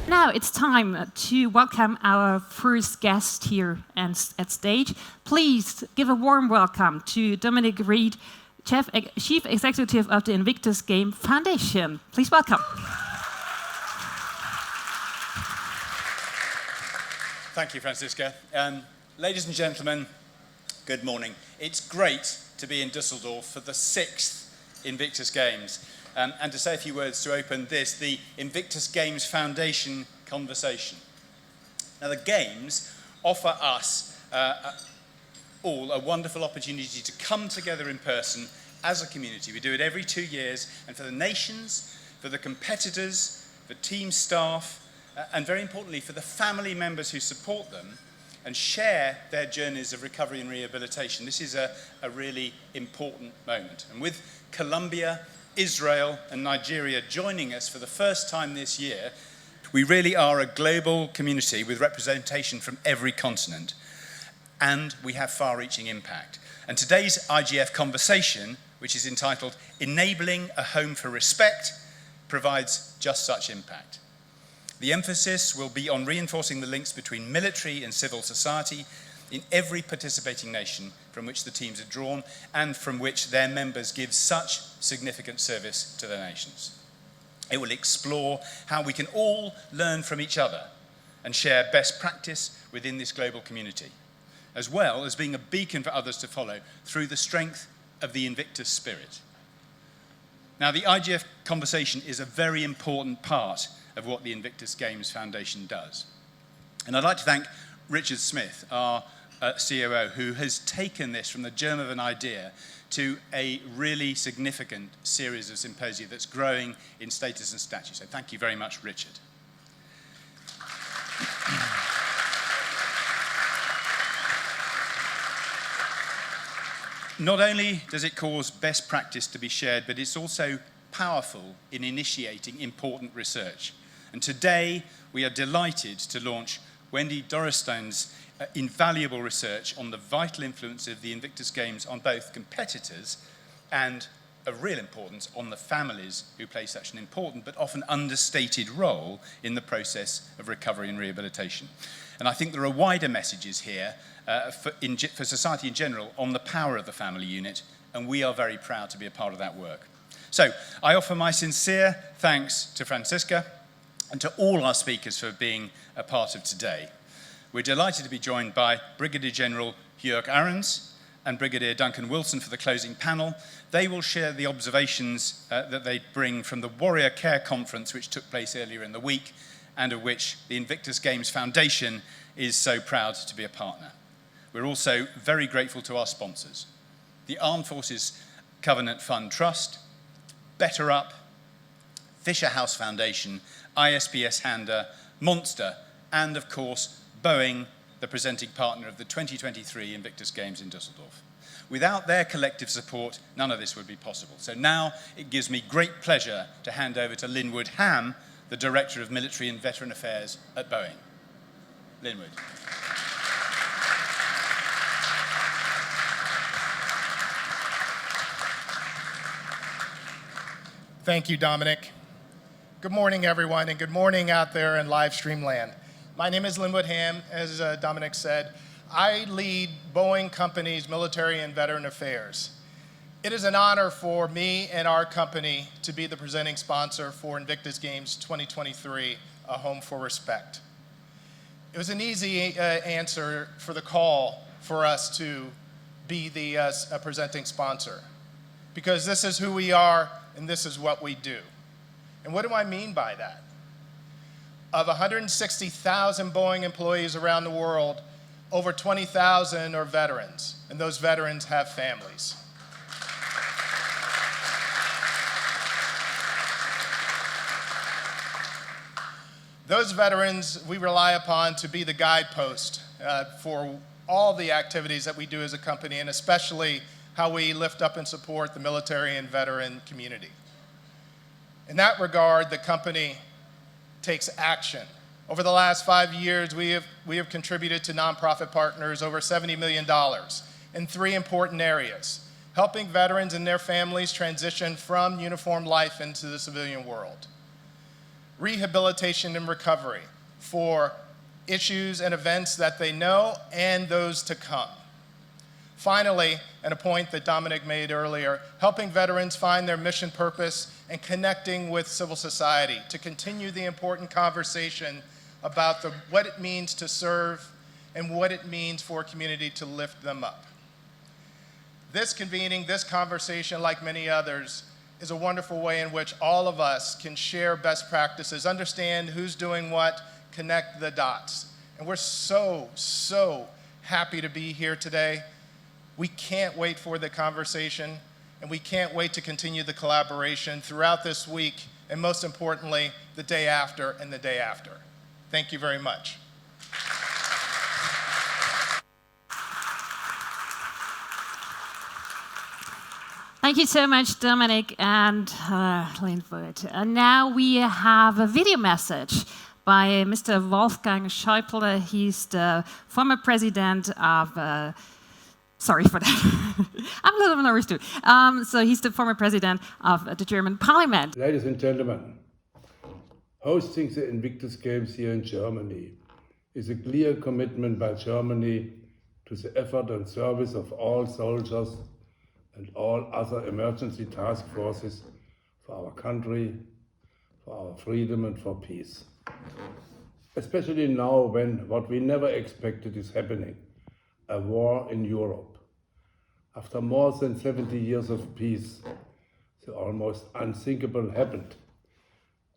Now it's time to welcome our first guest here at stage. Please give a warm welcome to Dominic Reed, Chief Executive of the Invictus Games Foundation. Please welcome. Thank you, Franziska. Ladies and gentlemen, good morning. It's great to be in Düsseldorf for the 6th Invictus Games. And to say a few words to open this, the Invictus Games Foundation Conversation. Now, the Games offer us all a wonderful opportunity to come together in person as a community. We do it every 2 years, and for the nations, for the competitors, for team staff, and very importantly, for the family members who support them and share their journeys of recovery and rehabilitation. This is a really important moment. And with Colombia, Israel and Nigeria joining us for the first time this year, we really are a global community with representation from every continent, and we have far-reaching impact. And today's IGF Conversation, which is entitled Enabling a Home for Respect, provides just such impact. The emphasis will be on reinforcing the links between military and civil society in every participating nation from which the teams are drawn and from which their members give such significant service to their nations. It will explore how we can all learn from each other and share best practice within this global community, as well as being a beacon for others to follow through the strength of the Invictus spirit. Now, the IGF Conversation is a very important part of what the Invictus Games Foundation does. And I'd like to thank Richard Smith, our COO, who has taken this from the germ of an idea to a really significant series of symposia that's growing in status and stature. So thank you very much, Richard. Not only does it cause best practice to be shared, but it's also powerful in initiating important research. And today, we are delighted to launch Wendy Dorrestein's invaluable research on the vital influence of the Invictus Games on both competitors and, of real importance, on the families who play such an important but often understated role in the process of recovery and rehabilitation. And I think there are wider messages here for society in general on the power of the family unit, and we are very proud to be a part of that work. So I offer my sincere thanks to Franziska and to all our speakers for being a part of today. We're delighted to be joined by Brigadier General Jörg Ahrens and Brigadier Duncan Wilson for the closing panel. They will share the observations that they bring from the Warrior Care Conference, which took place earlier in the week, and of which the Invictus Games Foundation is so proud to be a partner. We're also very grateful to our sponsors, the Armed Forces Covenant Fund Trust, Better Up, Fisher House Foundation, ISPS Handa, Monster, and of course, Boeing, the presenting partner of the 2023 Invictus Games in Düsseldorf. Without their collective support, none of this would be possible. So now it gives me great pleasure to hand over to Linwood Ham, the Director of Military and Veteran Affairs at Boeing. Linwood. Thank you, Dominic. Good morning, everyone, and good morning out there in live stream land. My name is Linwood Ham. As Dominic said, I lead Boeing Company's Military and Veteran Affairs. It is an honor for me and our company to be the presenting sponsor for Invictus Games 2023, A Home for Respect. It was an easy answer for the call for us to be the presenting sponsor, because this is who we are and this is what we do. And what do I mean by that? Of 160,000 Boeing employees around the world, over 20,000 are veterans, and those veterans have families. Those veterans we rely upon to be the guidepost for all the activities that we do as a company, and especially how we lift up and support the military and veteran community. In that regard, the company takes action. Over the last 5 years, we have contributed to nonprofit partners over $70 million in 3 important areas: helping veterans and their families transition from uniformed life into the civilian world, rehabilitation and recovery for issues and events that they know and those to come. Finally, and a point that Dominic made earlier, helping veterans find their mission purpose and connecting with civil society to continue the important conversation about what it means to serve and what it means for a community to lift them up. This convening, this conversation, like many others, is a wonderful way in which all of us can share best practices, understand who's doing what, connect the dots. And we're so happy to be here today. We can't wait for the conversation, and we can't wait to continue the collaboration throughout this week, and most importantly, the day after and the day after. Thank you very much. Thank you so much, Dominic and Linwood. And now we have a video message by Mr. Wolfgang Schäuble. He's the former president of, sorry for that, I'm a little nervous too. So he's the former president of the German parliament. Ladies and gentlemen, hosting the Invictus Games here in Germany is a clear commitment by Germany to the effort and service of all soldiers and all other emergency task forces for our country, for our freedom and for peace. Especially now when what we never expected is happening, a war in Europe. After more than 70 years of peace, the almost unthinkable happened.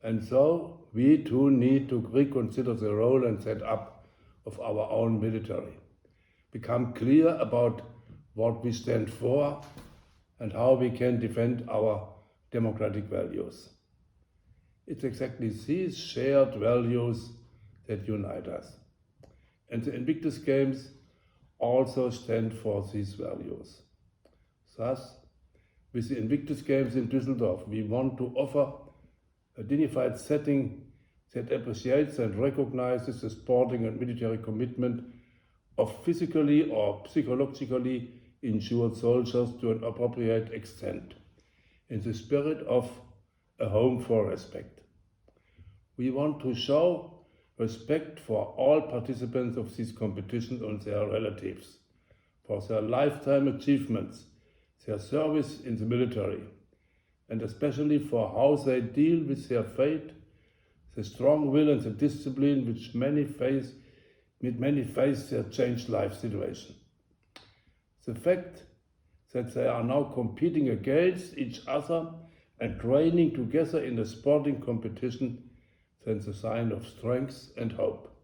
And so we too need to reconsider the role and setup of our own military, become clear about what we stand for and how we can defend our democratic values. It's exactly these shared values that unite us. And the Invictus Games also stand for these values. Thus, with the Invictus Games in Düsseldorf, we want to offer a dignified setting that appreciates and recognizes the sporting and military commitment of physically or psychologically injured soldiers to an appropriate extent, in the spirit of a home for respect. We want to show respect for all participants of these competitions and their relatives, for their lifetime achievements, their service in the military, and especially for how they deal with their fate, the strong will and the discipline which many face their changed life situation. The fact that they are now competing against each other and training together in a sporting competition sends a sign of strength and hope.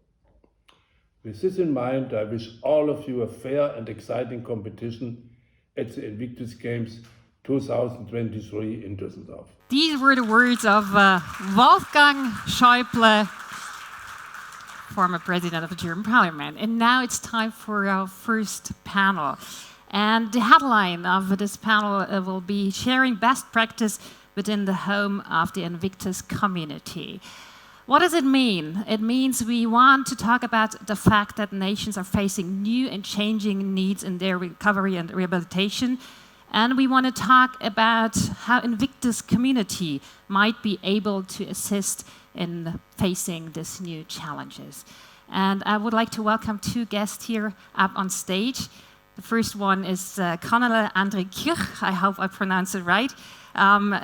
With this in mind, I wish all of you a fair and exciting competition at the Invictus Games 2023 in Düsseldorf. These were the words of Wolfgang Schäuble, former president of the German parliament. And now it's time for our first panel. And the headline of this panel will be sharing best practice within the home of the Invictus community. What does it mean? It means we want to talk about the fact that nations are facing new and changing needs in their recovery and rehabilitation. And we want to talk about how Invictus community might be able to assist in facing these new challenges. And I would like to welcome two guests here up on stage. The first one is Colonel Andrei Kirch. I hope I pronounced it right.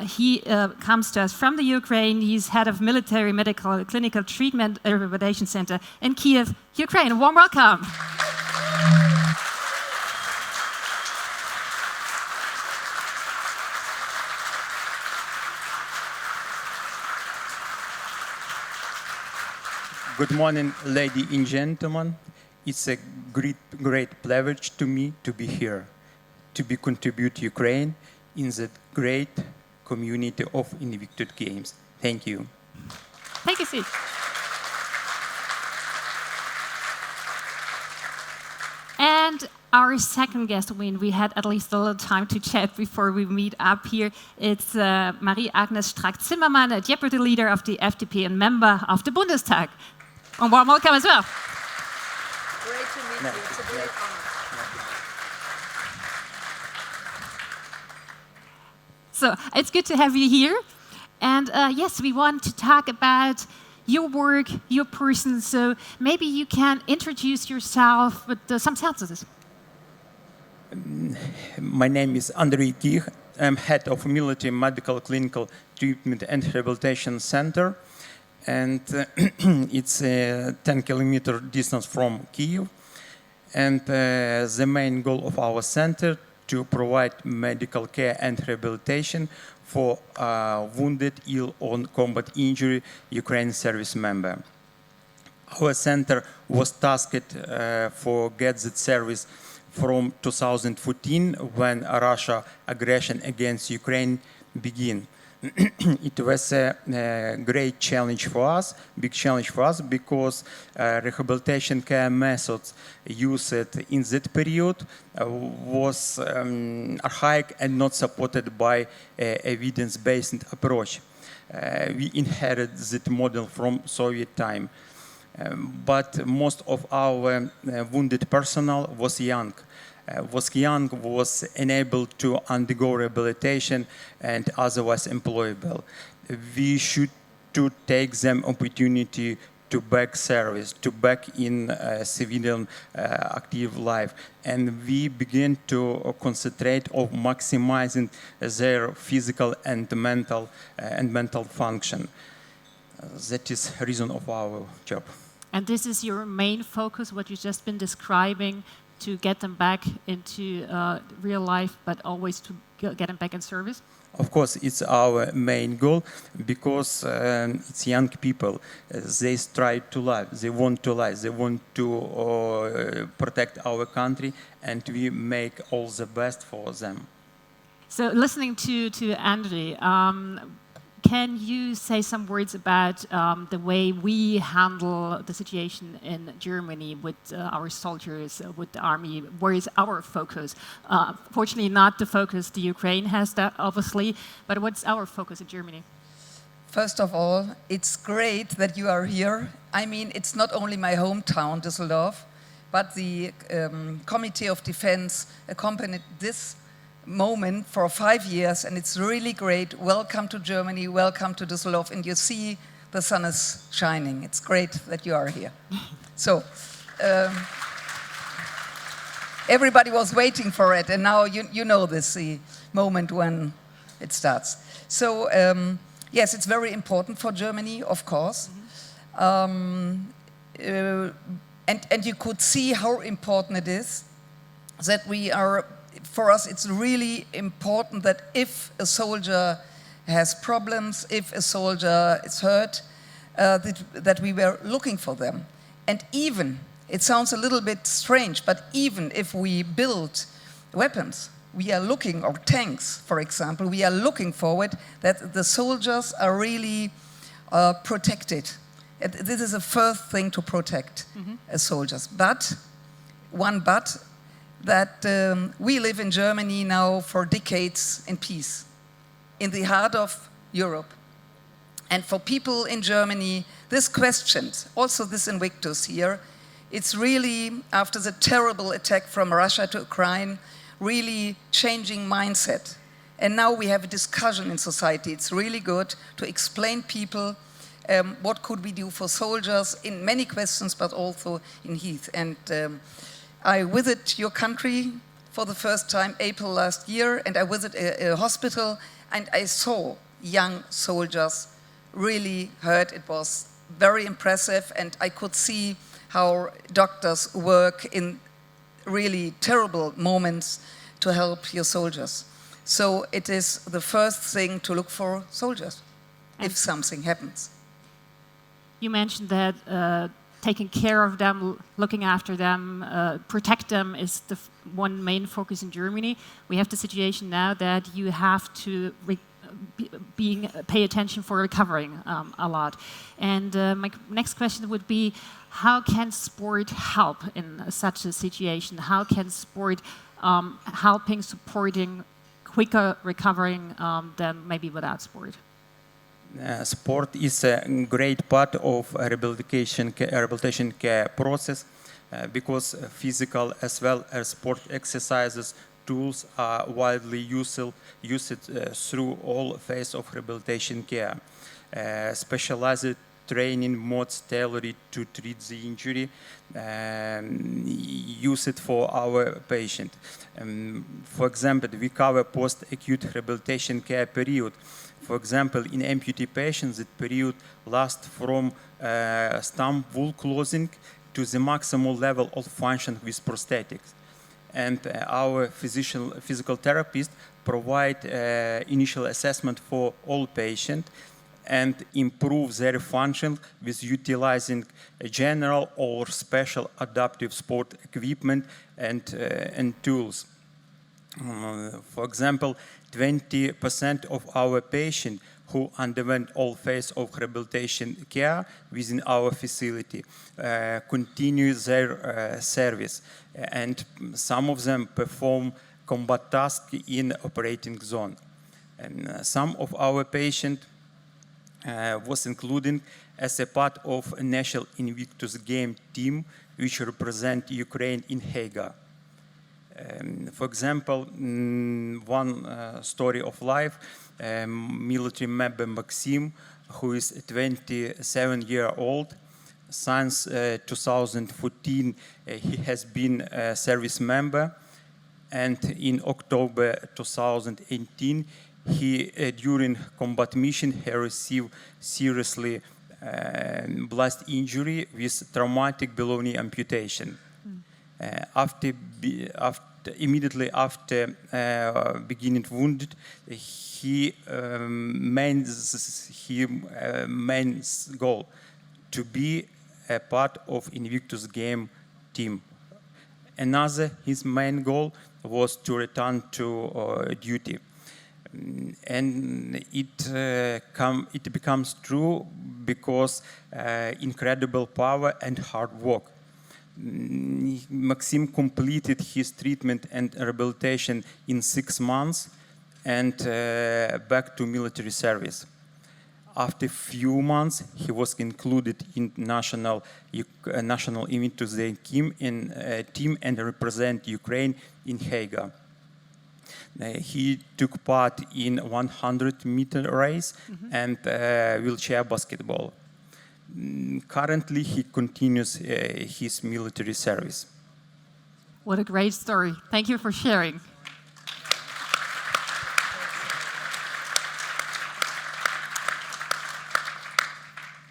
He comes to us from the Ukraine. He's head of military medical clinical treatment rehabilitation center in Kiev, Ukraine. A warm welcome. Good morning, ladies and gentlemen. It's a great pleasure to me to be here, to contribute to Ukraine in the great community of Invictus Games. Thank you. Take a seat. And our second guest, we had at least a little time to chat before we meet up here. It's Marie-Agnes Strack-Zimmermann, a deputy leader of the FDP and member of the Bundestag. And warm welcome as well. Great to meet you. It's a great honor. So it's good to have you here. And yes, we want to talk about your work, your person. So maybe you can introduce yourself with some sentences. My name is Andrei Kih. I'm head of Military Medical Clinical Treatment and Rehabilitation Center. And it's a 10-kilometer distance from Kyiv. And the main goal of our center to provide medical care and rehabilitation for wounded, ill, or combat injury Ukrainian service member. Our center was tasked for get that service from 2014 when Russia aggression against Ukraine began. It was a great challenge for us, big challenge for us, because rehabilitation care methods used in that period was archaic and not supported by evidence-based approach. We inherited that model from Soviet time. But most of our wounded personnel was young, was enabled to undergo rehabilitation and otherwise employable. We should to take them opportunity to back service, to back in civilian active life. And we begin to concentrate on maximizing their physical and mental function. That is the reason of our job. And this is your main focus, what you've just been describing, to get them back into real life, but always to get them back in service? Of course, it's our main goal because it's young people. They strive to live. They want to live. They want to protect our country, and we make all the best for them. So, listening to Andrei, can you say some words about the way we handle the situation in Germany with our soldiers, with the army? Where is our focus? Fortunately, not the focus the Ukraine has, that obviously, but what's our focus in Germany? First of all, it's great that you are here. I mean, it's not only my hometown, Düsseldorf, but the Committee of Defense accompanied this moment for 5 years, and it's really great. Welcome to Germany, welcome to Düsseldorf, and you see the sun is shining. It's great that you are here. So, everybody was waiting for it, and now you know this, the moment when it starts. So, yes, it's very important for Germany, of course. And you could see how important it is that we are. For us, it's really important that if a soldier has problems, if a soldier is hurt, that we were looking for them. And even, it sounds a little bit strange, but even if we build weapons, we are looking, or tanks, for example, we are looking forward that the soldiers are really protected. This is the first thing to protect soldiers. But, that we live in Germany now for decades in peace, in the heart of Europe. And for people in Germany, this question, also this Invictus here, it's really, after the terrible attack from Russia to Ukraine, really changing mindset. And now we have a discussion in society. It's really good to explain people what could we do for soldiers in many questions, but also in heath. And I visited your country for the first time April last year, and I visited a hospital, and I saw young soldiers really hurt. It was very impressive, and I could see how doctors work in really terrible moments to help your soldiers. So it is the first thing to look for soldiers if something happens. You mentioned that taking care of them, looking after them, protect them is the one main focus in Germany. We have the situation now that you have to pay attention for recovering a lot. And my next question would be, how can sport help in such a situation? How can sport supporting quicker recovering than maybe without sport? Sport is a great part of rehabilitation care process because physical as well as sport exercises tools are widely used through all phases of rehabilitation care. Specialized training modes tailored to treat the injury, use it for our patient. For example, we cover post-acute rehabilitation care period. For example, in amputee patients, the period lasts from stump wool closing to the maximal level of function with prosthetics. And our physical therapists provide initial assessment for all patients and improve their function with utilizing general or special adaptive sport equipment and tools. For example, 20% of our patients who underwent all phases of rehabilitation care within our facility continue their service, and some of them perform combat tasks in operating zone. And some of our patients was included as a part of a national Invictus Game team which represent Ukraine in Haga. For example, one story of life, military member Maxim, who is 27-year-old. Since 2014, he has been a service member, and in October 2018, during combat mission, he received seriously blast injury with traumatic below knee amputation. Immediately after beginning wounded, he main goal to be a part of Invictus Game team. Another, his main goal was to return to duty. And it becomes true because incredible power and hard work. Maxim completed his treatment and rehabilitation in 6 months and back to military service. After a few months, he was included in national Invictus team and represent Ukraine in Haga. He took part in 100-meter race and wheelchair basketball. Currently, he continues his military service. What a great story. Thank you for sharing.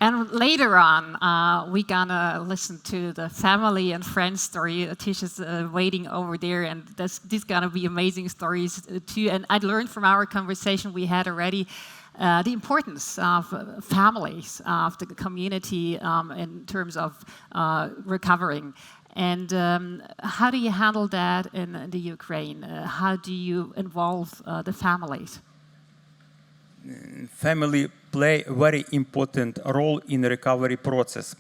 And later on, we're gonna listen to the family and friends story. Tisha's waiting over there, and these gonna be amazing stories too. And I learned from our conversation we had already the importance of families, of the community in terms of recovering. And how do you handle that in the Ukraine? How do you involve the families? Family play a very important role in the recovery process.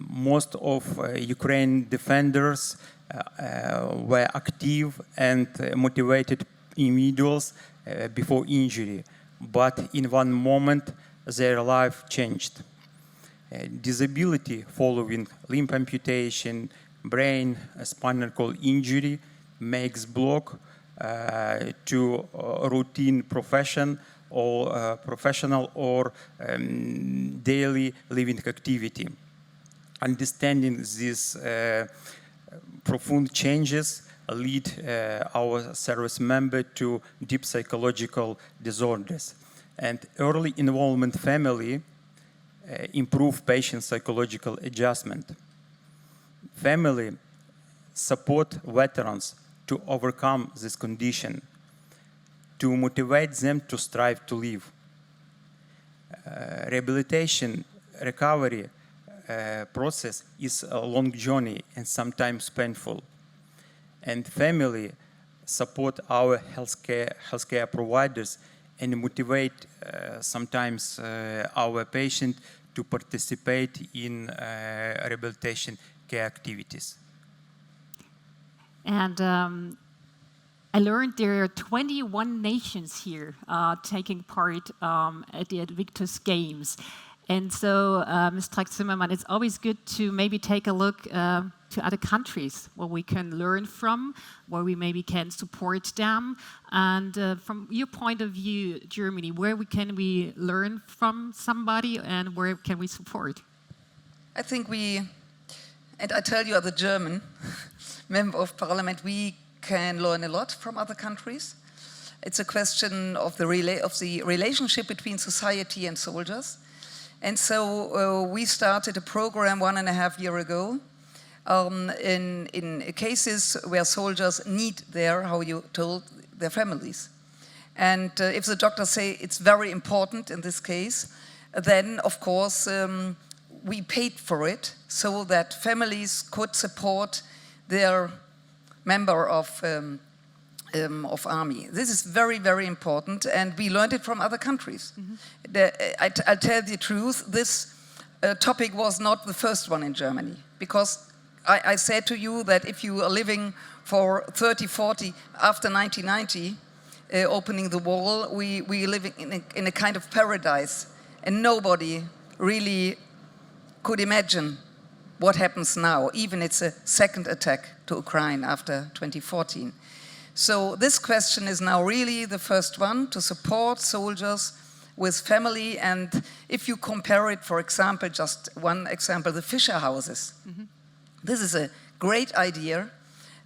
Most of Ukraine defenders were active and motivated individuals before injury, but in one moment their life changed. Disability following limb amputation, brain, spinal cord injury makes block to routine professional or daily living activity. Understanding these profound changes lead our service member to deep psychological disorders. And early involvement family improve patient psychological adjustment. Family support veterans to overcome this condition, to motivate them to strive to live. Rehabilitation, recovery process is a long journey and sometimes painful. And family support our healthcare providers and motivate sometimes our patient to participate in rehabilitation care activities. And I learned there are 21 nations here taking part at the Invictus Games. And so, Ms. Track-Zimmermann, it's always good to maybe take a look to other countries where we can learn from, where we maybe can support them? And from your point of view, Germany, where can we learn from somebody and where can we support? I think and I tell you as a German member of parliament, we can learn a lot from other countries. It's a question of the relationship between society and soldiers. And so we started a program 1.5 years ago in cases where soldiers need how you told, their families. And if the doctors say it's very important in this case, then of course we paid for it so that families could support their member of army. This is very, very important, and we learned it from other countries. I'll tell the truth, this topic was not the first one in Germany, because I said to you that if you are living for 30, 40, after 1990, opening the wall, we live in a kind of paradise, and nobody really could imagine what happens now, even it's a second attack to Ukraine after 2014. So this question is now really the first one, to support soldiers with family. And if you compare it, for example, just one example, the Fisher houses. This is a great idea,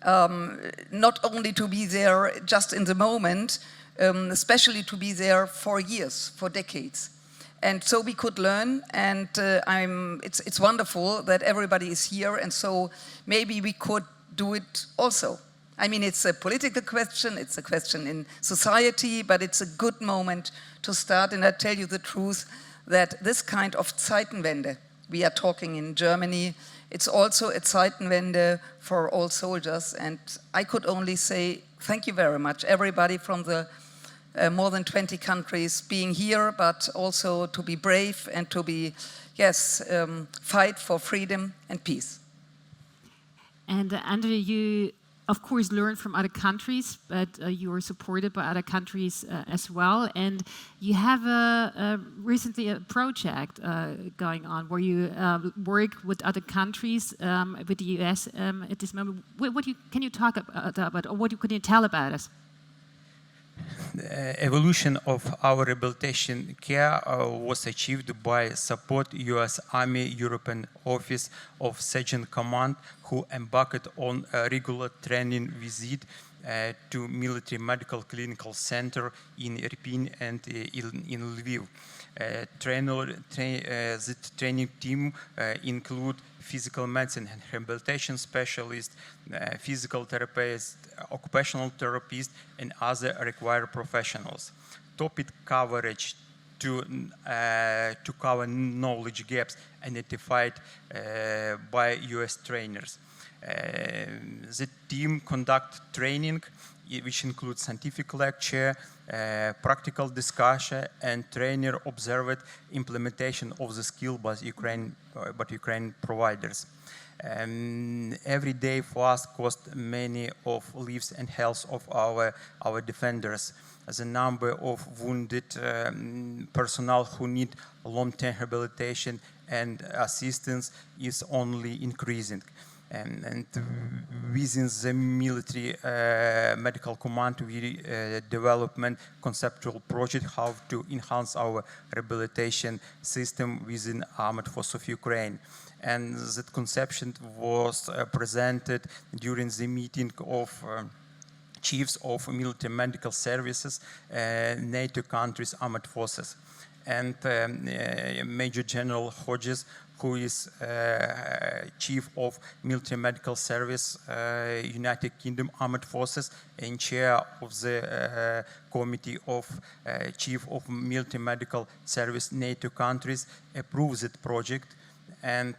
not only to be there just in the moment, especially to be there for years, for decades. And so we could learn, and it's wonderful that everybody is here, and so maybe we could do it also. I mean, it's a political question, it's a question in society, but it's a good moment to start. And I tell you the truth, that this kind of Zeitenwende, we are talking in Germany, it's also a Zeitenwende for all soldiers. And I could only say thank you very much, everybody from the more than 20 countries being here, but also to be brave and to be, fight for freedom and peace. And Andrea, you of course learn from other countries, but you are supported by other countries as well. And you have recently a project going on where you work with other countries, with the US at this moment. Can you talk about, or can you tell about us? The evolution of our rehabilitation care was achieved by support US Army European Office of Sergeant Command, who embarked on a regular training visit to Military Medical Clinical Center in Irpin and in Lviv. The training team include physical medicine and rehabilitation specialists, physical therapists, occupational therapists, and other required professionals. Topic coverage to cover knowledge gaps identified by US trainers. The team conduct training, which includes scientific lecture, practical discussion, and trainer observed implementation of the skill by Ukraine providers. Every day for us cost many of lives and health of our defenders. The number of wounded personnel who need long-term rehabilitation and assistance is only increasing. And within the military medical command, we development conceptual project how to enhance our rehabilitation system within Armed Forces of Ukraine. And that conception was presented during the meeting of chiefs of military medical services, NATO countries, armed forces. And Major General Hodges, who is Chief of Military Medical Service, United Kingdom Armed Forces, and Chair of the Committee of Chief of Military Medical Service NATO countries, approved that project. And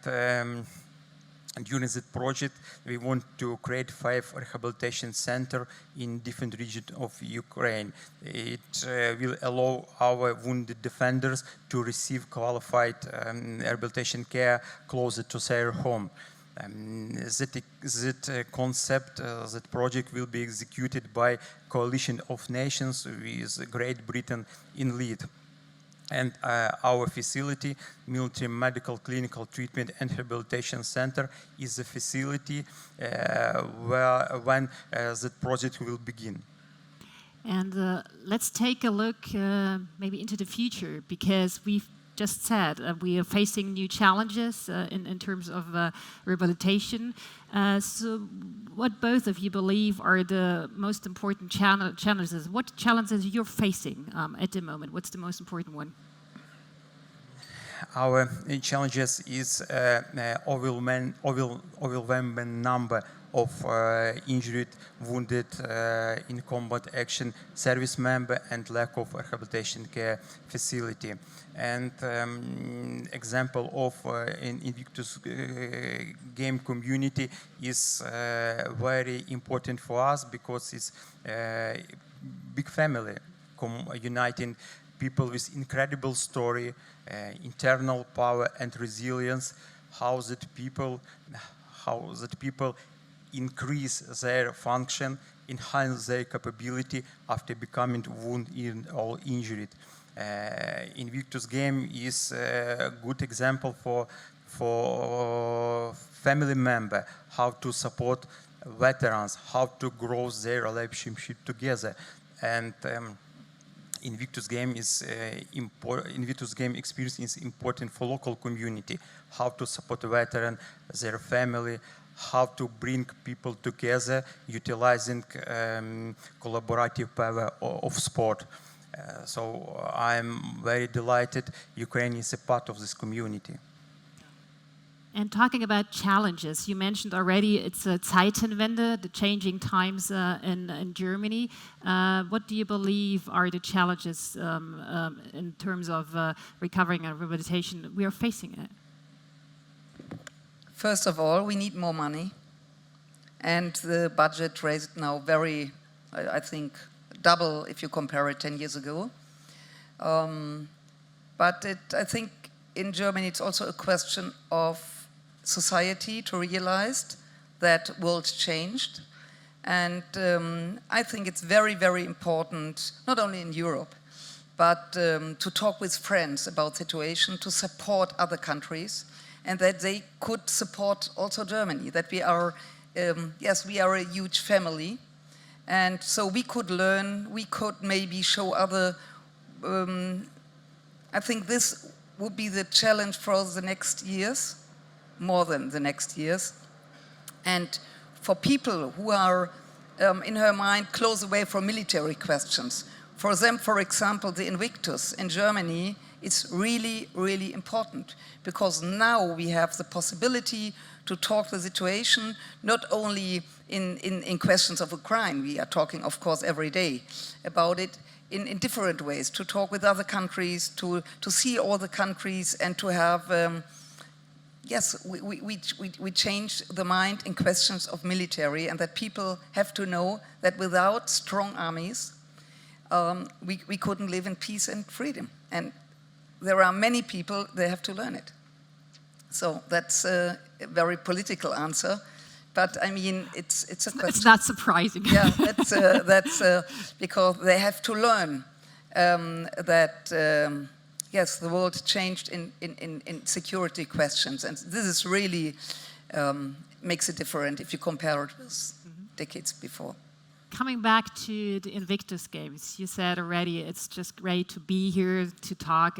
during that project, we want to create 5 rehabilitation centers in different regions of Ukraine. It will allow our wounded defenders to receive qualified rehabilitation care closer to their home. That concept, that project will be executed by coalition of nations with Great Britain in lead. And our facility, Military Medical Clinical Treatment and Rehabilitation Center, is a facility when the project will begin. And let's take a look maybe into the future, because we've just said we are facing new challenges in terms of rehabilitation. So what both of you believe are the most important challenges? What challenges you're facing at the moment? What's the most important one? Our challenges is overwhelming number of injured, wounded in combat action service member and lack of rehabilitation care facility. And example of in Invictus game community is very important for us, because it's big family uniting people with incredible story, internal power and resilience, how that people increase their function, enhance their capability after becoming wounded or injured. Invictus Game is a good example for family member, how to support veterans, how to grow their relationship together. And Invictus Game Invictus Game experience is important for local community, how to support veteran, their family, how to bring people together, utilizing collaborative power of sport. So I'm very delighted Ukraine is a part of this community. And talking about challenges, you mentioned already it's a Zeitenwende, the changing times in Germany. What do you believe are the challenges in terms of recovering and rehabilitation we are facing it? First of all, we need more money. And the budget raised now very, I think, double if you compare it 10 years ago. But I think in Germany it's also a question of society to realize that world changed. And I think it's very, very important, not only in Europe, but to talk with friends about situation, to support other countries, and that they could support also Germany, that we are, yes, we are a huge family. And so we could learn, we could maybe show other, I think this would be the challenge for the next years, more than the next years. And for people who are, in her mind, close away from military questions, for them, for example, the Invictus in Germany, it's really, really important, because now we have the possibility to talk the situation, not only in questions of Ukraine, we are talking, of course, every day about it, in different ways, to talk with other countries, to see all the countries, and to have, yes, we change the mind in questions of military, and that people have to know that without strong armies, we couldn't live in peace and freedom. And there are many people, they have to learn it. So that's a very political answer, but I mean, it's a question. It's not surprising. Yeah, that's because they have to learn that, yes, the world changed in security questions, and this is really makes it different if you compare it with decades before. Coming back to the Invictus Games, you said already it's just great to be here, to talk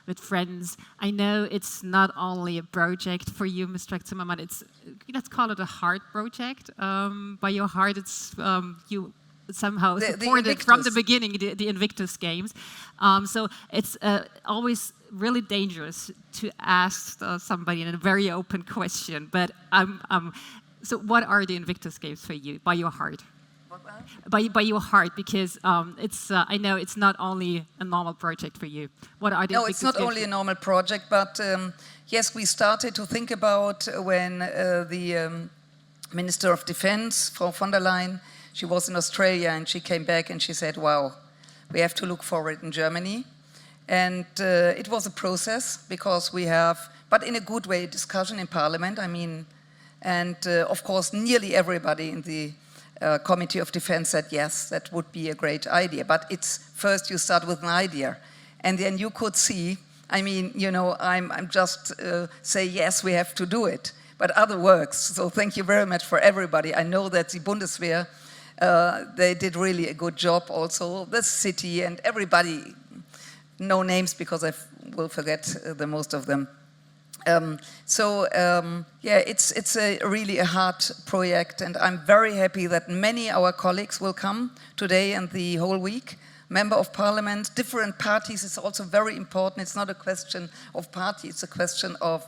with friends. I know it's not only a project for you, Mr. Zimmermann, it's, let's call it a heart project. By your heart, it's you somehow supported from the beginning the Invictus Games. So it's always really dangerous to ask somebody in a very open question, but so what are the Invictus Games for you, by your heart? By your heart, because it's I know it's not only a normal project for you. What are the No, it's not only a normal project, but yes, we started to think about when the Minister of Defense, Frau von der Leyen, she was in Australia and she came back and she said, wow, we have to look for it in Germany. And it was a process, because we have, but in a good way, discussion in Parliament, I mean, and of course nearly everybody in the Committee of Defense said yes, that would be a great idea. But it's first you start with an idea, And then you could see, I mean, you know, I'm just say, yes, we have to do it. But other works, so thank you very much for everybody. I know that the Bundeswehr, they did really a good job also, the city and everybody, no names because I will forget the most of them. Yeah, it's really a hard project, and I'm very happy that many our colleagues will come today and the whole week. Member of Parliament, different parties is also very important. It's not a question of party, it's a question of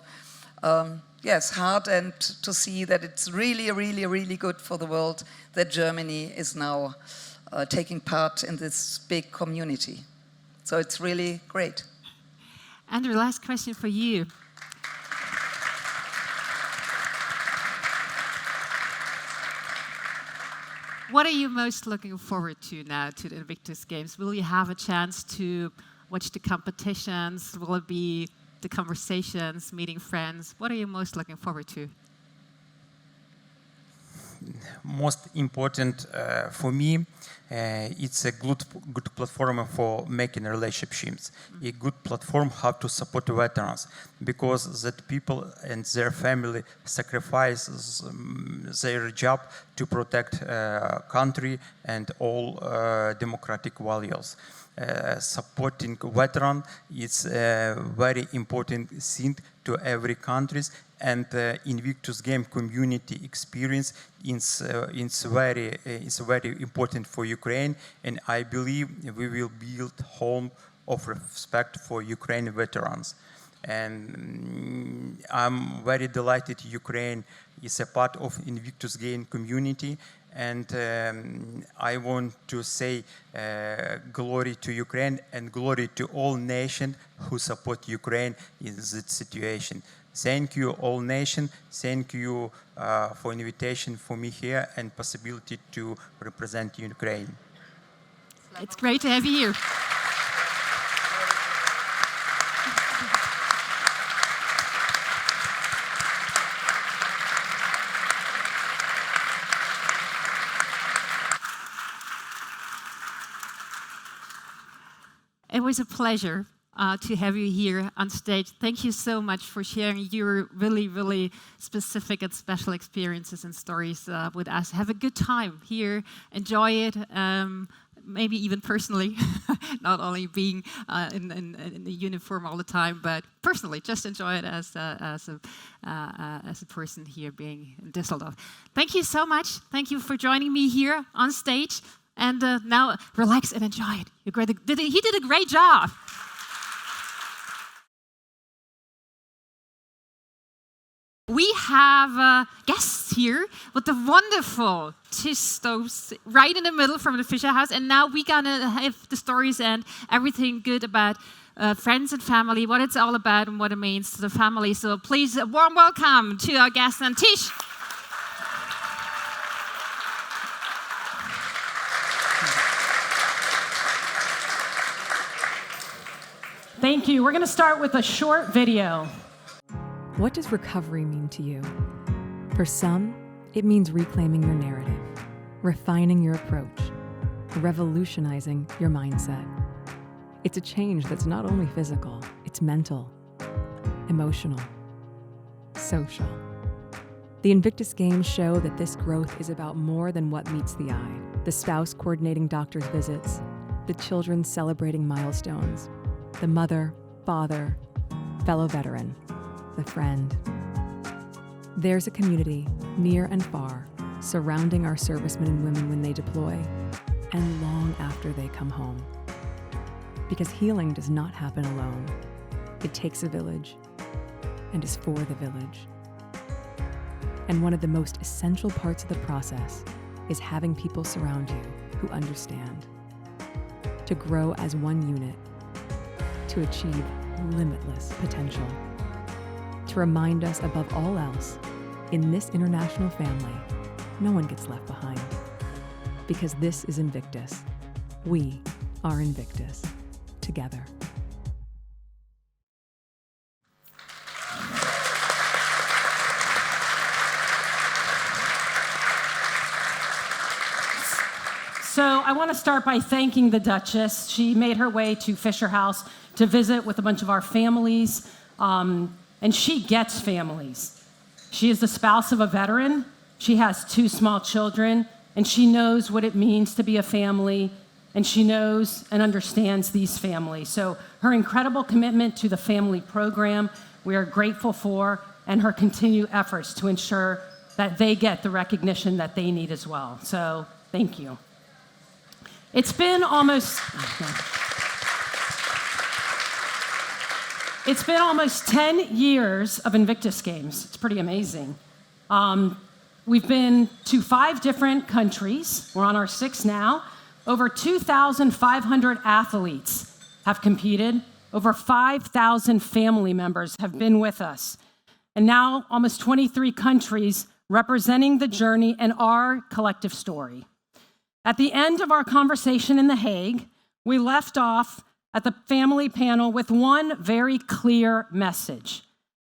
yes, hard, and to see that it's really, really, really good for the world that Germany is now taking part in this big community. So it's really great. Andrew, last question for you. What are you most looking forward to now to the Invictus Games? Will you have a chance to watch the competitions? Will it be the conversations, meeting friends? What are you most looking forward to? Most important for me, it's a good platform for making relationships. A good platform how to support veterans, because that people and their family sacrifice their job to protect country and all democratic values. Supporting veteran is a very important thing to every countries, and Invictus Game community experience is very important for Ukraine, and I believe we will build home of respect for Ukraine veterans. And I'm very delighted Ukraine is a part of Invictus Game community, and I want to say glory to Ukraine and glory to all nations who support Ukraine in this situation. Thank you, all nations. Thank you for invitation for me here and possibility to represent Ukraine. It's great to have you here. It was a pleasure to have you here on stage. Thank you so much for sharing your really, really specific and special experiences and stories with us. Have a good time here. Enjoy it, maybe even personally, not only being in the uniform all the time, but personally, just enjoy it as a person here being in Düsseldorf. Thank you so much. Thank you for joining me here on stage. And now relax and enjoy it. He did a great job. We have guests here with the wonderful tea stoves right in the middle from the Fisher House. And now we're going to have the stories and everything good about friends and family, what it's all about and what it means to the family. So please, a warm welcome to our guest and Tish. Thank you. We're going to start with a short video. What does recovery mean to you? For some, it means reclaiming your narrative, refining your approach, revolutionizing your mindset. It's a change that's not only physical, it's mental, emotional, social. The Invictus Games show that this growth is about more than what meets the eye. The spouse coordinating doctor's visits, the children celebrating milestones, the mother, father, fellow veteran, the friend. There's a community, near and far, surrounding our servicemen and women when they deploy, and long after they come home. Because healing does not happen alone. It takes a village, and is for the village. And one of the most essential parts of the process is having people surround you who understand. To grow as one unit, to achieve limitless potential. To remind us above all else, in this international family, no one gets left behind. Because this is Invictus. We are Invictus. Together. So I want to start by thanking the Duchess. She made her way to Fisher House to visit with a bunch of our families, and she gets families. She is the spouse of a veteran. She has 2 small children, and she knows what it means to be a family, and she knows and understands these families. So her incredible commitment to the family program, we are grateful for, and her continued efforts to ensure that they get the recognition that they need as well. So thank you. It's been almost 10 years of Invictus Games. It's pretty amazing. We've been to 5 different countries. We're on our 6th now. Over 2,500 athletes have competed. Over 5,000 family members have been with us. And now almost 23 countries representing the journey and our collective story. At the end of our conversation in The Hague, we left off at the family panel with one very clear message.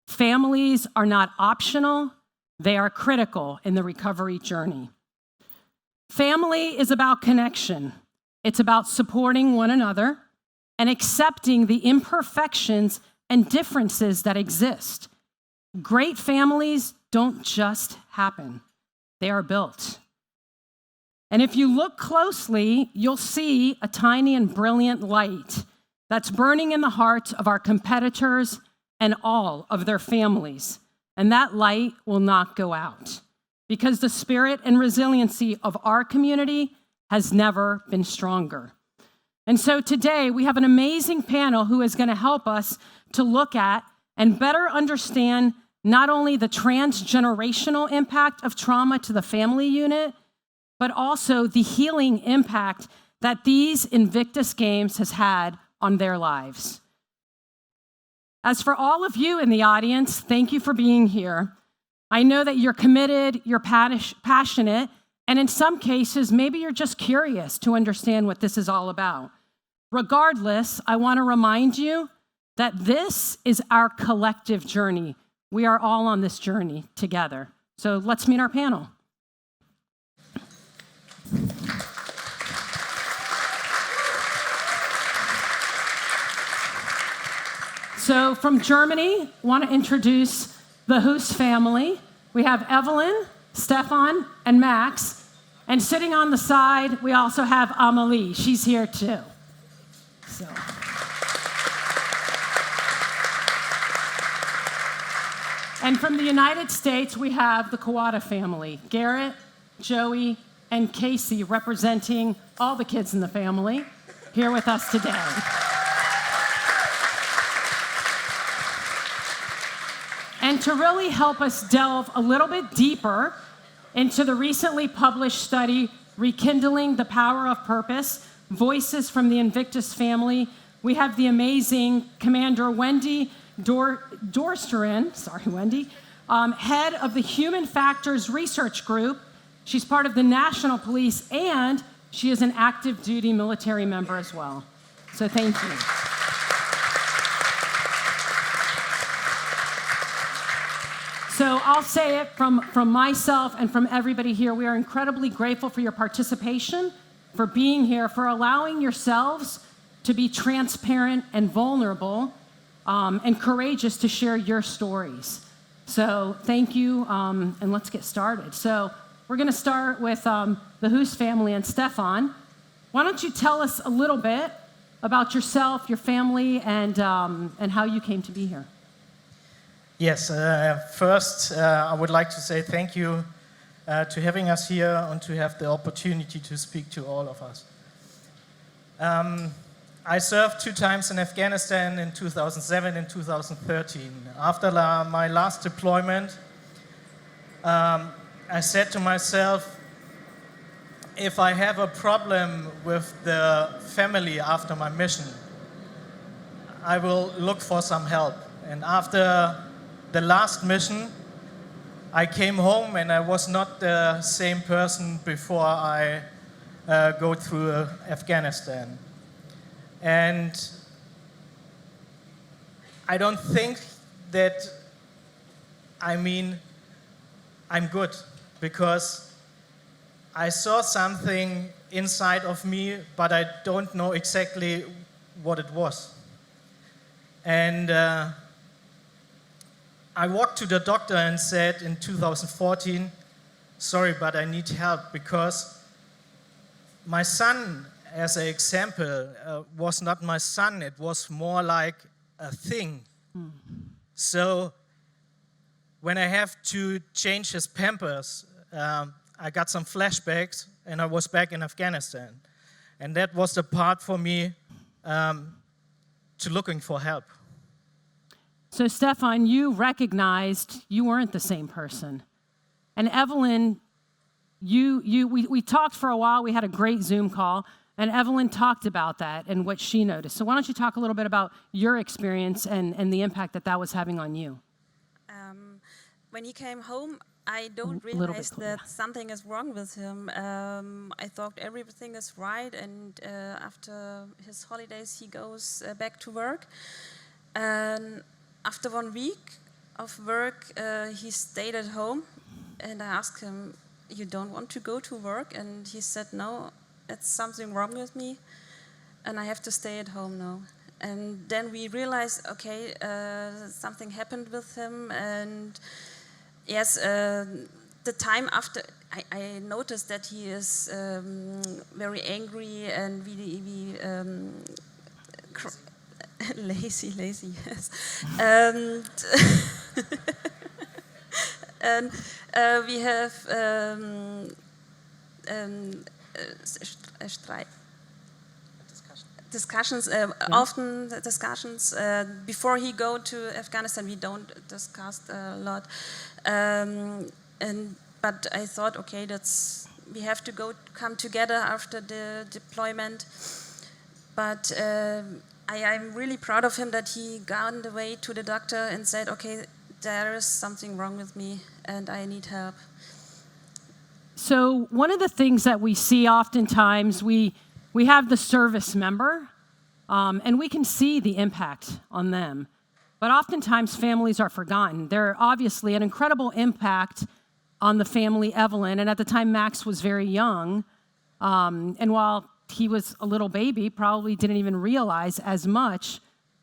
Families are not optional, they are critical in the recovery journey. Family is about connection. It's about supporting one another and accepting the imperfections and differences that exist. Great families don't just happen, they are built. And if you look closely, you'll see a tiny and brilliant light that's burning in the hearts of our competitors and all of their families. And that light will not go out because the spirit and resiliency of our community has never been stronger. And so today we have an amazing panel who is going to help us to look at and better understand not only the transgenerational impact of trauma to the family unit, but also the healing impact that these Invictus Games has had on their lives. As for all of you in the audience, thank you for being here. I know that you're committed, you're passionate, and in some cases, maybe you're just curious to understand what this is all about. Regardless, I want to remind you that this is our collective journey. We are all on this journey together. So let's meet our panel. So from Germany, I want to introduce the Hus family. We have Evelyn, Stefan, and Max. And sitting on the side, we also have Amelie. She's here too. So. And from the United States, we have the Kawada family, Garrett, Joey, and Casey, representing all the kids in the family, here with us today. And to really help us delve a little bit deeper into the recently published study, Rekindling the Power of Purpose, Voices from the Invictus Family, we have the amazing Commander Wendy Dorsteren, head of the Human Factors Research Group. She's part of the National Police, and she is an active duty military member as well. So thank you. So I'll say it from myself and from everybody here, we are incredibly grateful for your participation, for being here, for allowing yourselves to be transparent and vulnerable and courageous to share your stories. So thank you, and let's get started. So we're going to start with the Hus family and Stefan. Why don't you tell us a little bit about yourself, your family, and how you came to be here? Yes, first I would like to say thank you to having us here and to have the opportunity to speak to all of us. I served 2 times in Afghanistan in 2007 and 2013. After my last deployment, I said to myself, if I have a problem with the family after my mission, I will look for some help. And after the last mission, I came home and I was not the same person before I go through Afghanistan. And I don't think that, I'm good, because I saw something inside of me, but I don't know exactly what it was. And I walked to the doctor and said in 2014, sorry, but I need help because my son, as an example, was not my son. It was more like a thing. So when I have to change his pampers, I got some flashbacks and I was back in Afghanistan. And that was the part for me to looking for help. So, Stefan, you recognized you weren't the same person. And Evelyn, we talked for a while. We had a great Zoom call. And Evelyn talked about that and what she noticed. So why don't you talk a little bit about your experience and the impact that that was having on you? When he came home, I don't realize that something is wrong with him. I thought everything is right, and after his holidays, he goes back to work. And after 1 week of work, he stayed at home, and I asked him, "You don't want to go to work?" And he said, "No, it's something wrong with me, and I have to stay at home now." And then we realized, okay, something happened with him, and yes, the time after, I noticed that he is very angry and lazy, yes. And we have discussions, often discussions. Before he go to Afghanistan, we don't discuss a lot. But I thought, okay, we have to come together after the deployment. But I'm really proud of him that he gone the way to the doctor and said, okay, there is something wrong with me and I need help. So one of the things that we see oftentimes, we have the service member, and we can see the impact on them. But oftentimes families are forgotten. They're obviously an incredible impact on the family, Evelyn, and at the time Max was very young. And while he was a little baby, probably didn't even realize as much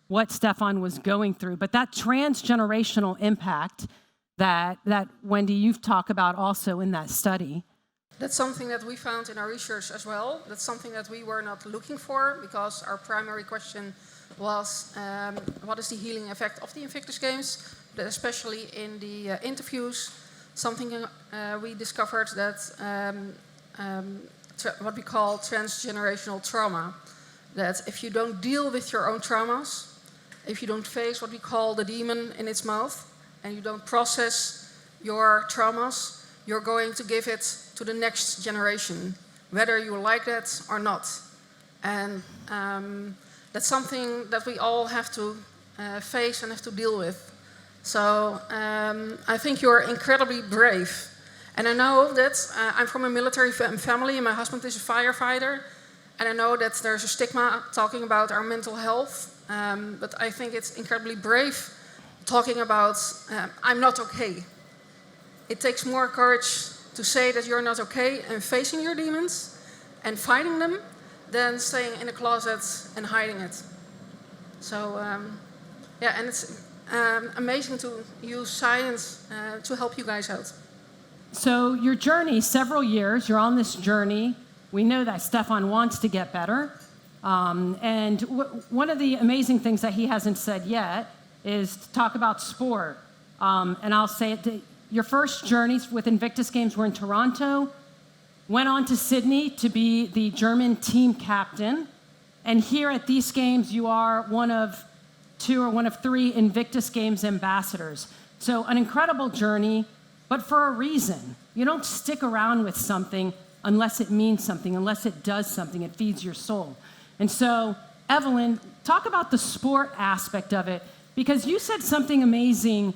what Stefan was going through. But that transgenerational impact that Wendy, you've talked about also in that study. That's something that we found in our research as well. That's something that we were not looking for because our primary question was what is the healing effect of the Invictus Games, but especially in the interviews. Something we discovered that what we call transgenerational trauma, that if you don't deal with your own traumas, if you don't face what we call the demon in its mouth, and you don't process your traumas, you're going to give it to the next generation, whether you like that or not. And that's something that we all have to face and have to deal with. So I think you're incredibly brave. And I know that I'm from a military family and my husband is a firefighter. And I know that there's a stigma talking about our mental health. But I think it's incredibly brave talking about I'm not okay. It takes more courage to say that you're not okay and facing your demons and fighting them than staying in a closet and hiding it. So, yeah, and it's amazing to use science to help you guys out. So your journey, several years, you're on this journey. We know that Stefan wants to get better. And one of the amazing things that he hasn't said yet is to talk about sport. And I'll say it, your first journeys with Invictus Games were in Toronto, went on to Sydney to be the German team captain. And here at these games, you are one of two or one of three Invictus Games ambassadors. So an incredible journey, but for a reason. You don't stick around with something unless it means something, unless it does something, it feeds your soul. And so, Evelyn, talk about the sport aspect of it, because you said something amazing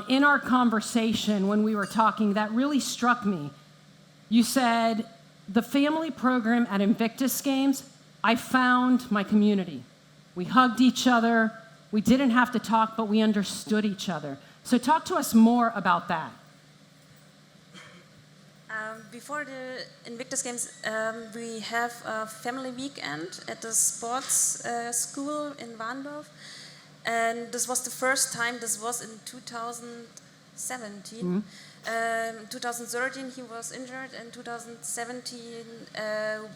in our conversation when we were talking that really struck me. You said, the family program at Invictus Games, I found my community. We hugged each other. We didn't have to talk, but we understood each other. So talk to us more about that. Before the Invictus Games, we have a family weekend at the sports school in Warndorf. And this was the first time, this was in 2017. 2013 he was injured, and 2017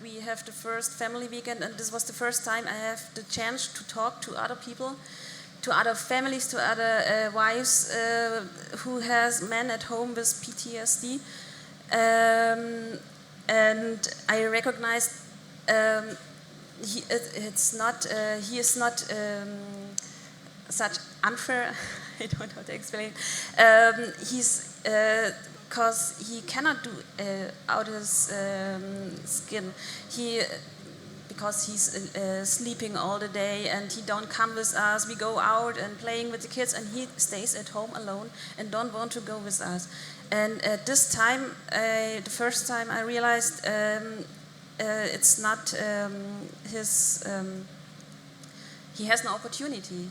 we have the first family weekend, and this was the first time I have the chance to talk to other people, to other families, to other wives who has men at home with PTSD. And I recognized he is not such unfair. I don't know how to explain. He's because he cannot do out his skin. Because he's sleeping all the day and he don't come with us. We go out and playing with the kids, and he stays at home alone and don't want to go with us. And at this time, the first time I realized it's not his. He has no opportunity.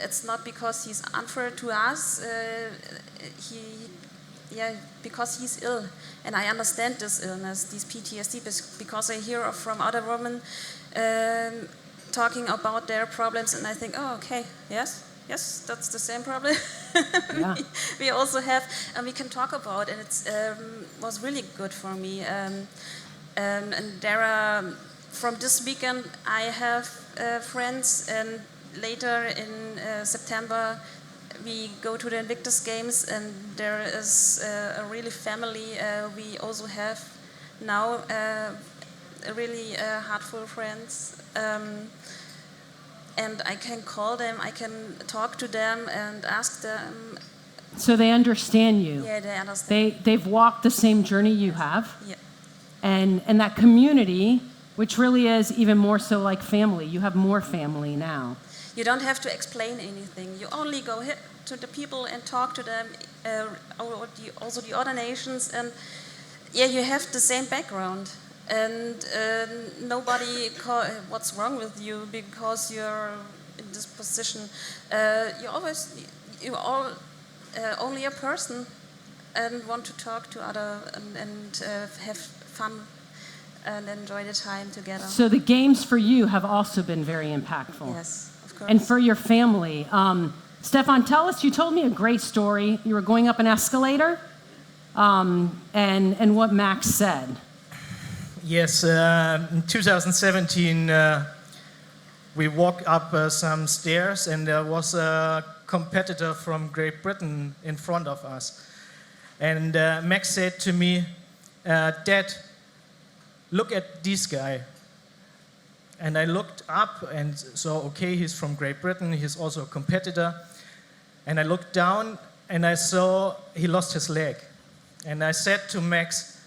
It's not because he's unfair to us. Because he's ill, and I understand this illness, this PTSD, because I hear from other women talking about their problems, and I think, oh, okay, yes, that's the same problem. Yeah. we also have, and we can talk about, and it was really good for me. And there are, from this weekend, I have friends, and later in September, we go to the Invictus Games, and there is a really family. We also have now really heartful friends, and I can call them, I can talk to them and ask them. So they understand you. Yeah, they understand. They've walked the same journey you have. Yeah. And that community, which really is even more so like family. You have more family now. You don't have to explain anything. You only go to the people and talk to them, also the other nations, and you have the same background. And nobody what's wrong with you because you're in this position. You're only a person and want to talk to other and have fun and enjoy the time together. So the games for you have also been very impactful. Yes. And for your family. Stefan, tell us, you told me a great story. You were going up an escalator, and what Max said. Yes, in 2017, we walked up some stairs, and there was a competitor from Great Britain in front of us. And Max said to me, Dad, look at this guy. And I looked up and saw, okay, he's from Great Britain, he's also a competitor. And I looked down and I saw he lost his leg. And I said to Max,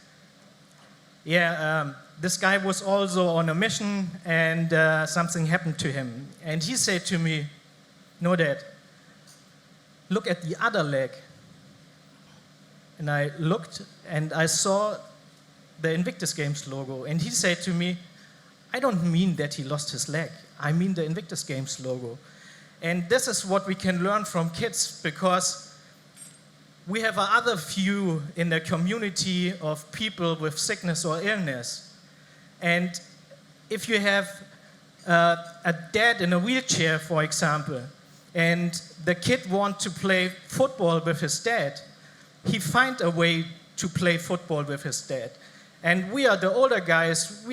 this guy was also on a mission and something happened to him. And he said to me, no, Dad, look at the other leg. And I looked and I saw the Invictus Games logo. And he said to me, I don't mean that he lost his leg. I mean the Invictus Games logo. And this is what we can learn from kids, because we have another view in the community of people with sickness or illness. And if you have a dad in a wheelchair, for example, and the kid wants to play football with his dad, he finds a way to play football with his dad. And we are the older guys,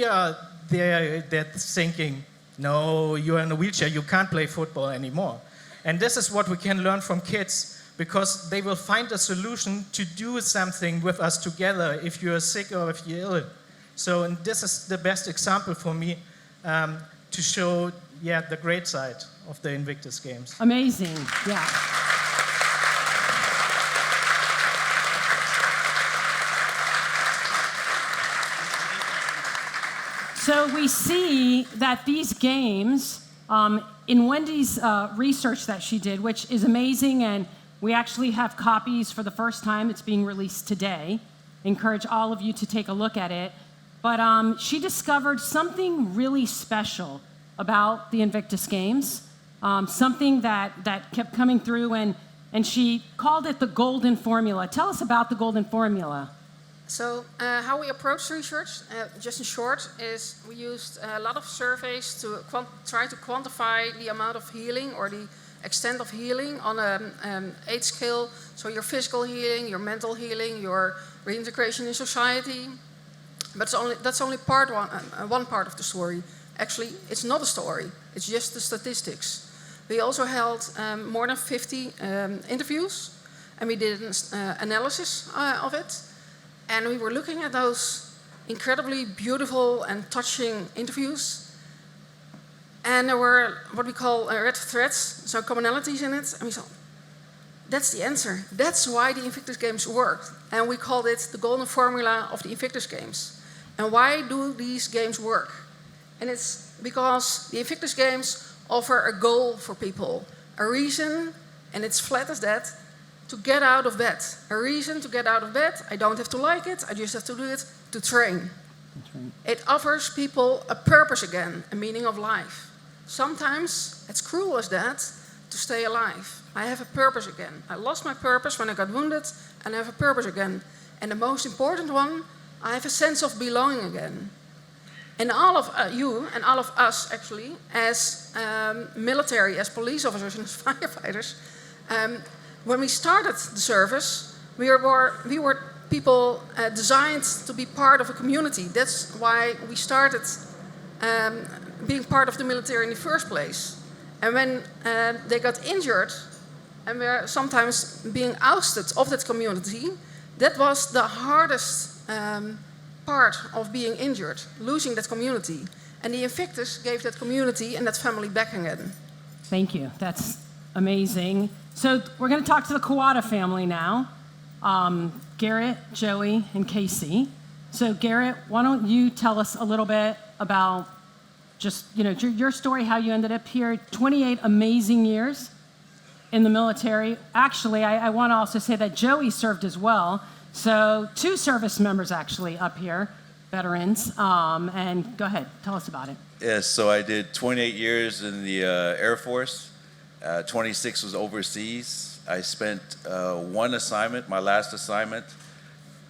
they're thinking, no, you're in a wheelchair, you can't play football anymore. And this is what we can learn from kids, because they will find a solution to do something with us together if you're sick or if you're ill. So and this is the best example for me to show the great side of the Invictus Games. Amazing, yeah. So we see that these games, in Wendy's research that she did, which is amazing, and we actually have copies for the first time. It's being released today. Encourage all of you to take a look at it. But she discovered something really special about the Invictus Games, something that kept coming through, and and she called it the golden formula. Tell us about the golden formula. So how we approach research, just in short, is we used a lot of surveys to try to quantify the amount of healing or the extent of healing on an 8 scale. So your physical healing, your mental healing, your reintegration in society. But that's only one part of the story. Actually, it's not a story. It's just the statistics. We also held more than 50 interviews, and we did an analysis of it. And we were looking at those incredibly beautiful and touching interviews. And there were what we call red threads, so commonalities in it. And we thought, that's the answer. That's why the Invictus Games worked. And we called it the golden formula of the Invictus Games. And why do these games work? And it's because the Invictus Games offer a goal for people, a reason, and it's flat as that, to get out of bed. A reason to get out of bed. I don't have to like it, I just have to do it to train. It offers people a purpose again, a meaning of life. Sometimes, as cruel as that, to stay alive. I have a purpose again. I lost my purpose when I got wounded, and I have a purpose again. And the most important one, I have a sense of belonging again. And all of you, and all of us actually, as military, as police officers and as firefighters, when we started the service, we were people designed to be part of a community. That's why we started being part of the military in the first place. And when they got injured and were sometimes being ousted of that community, that was the hardest part of being injured, losing that community. And the Invictus gave that community and that family back again. Thank you. That's amazing. So we're going to talk to the Kawada family now. Garrett, Joey, and Casey. So Garrett, why don't you tell us a little bit about just, your story, how you ended up here. 28 amazing years in the military. Actually, I want to also say that Joey served as well. So 2 service members actually up here, veterans. And go ahead, tell us about it. Yes, so I did 28 years in the Air Force. 26 was overseas. I spent one assignment, my last assignment,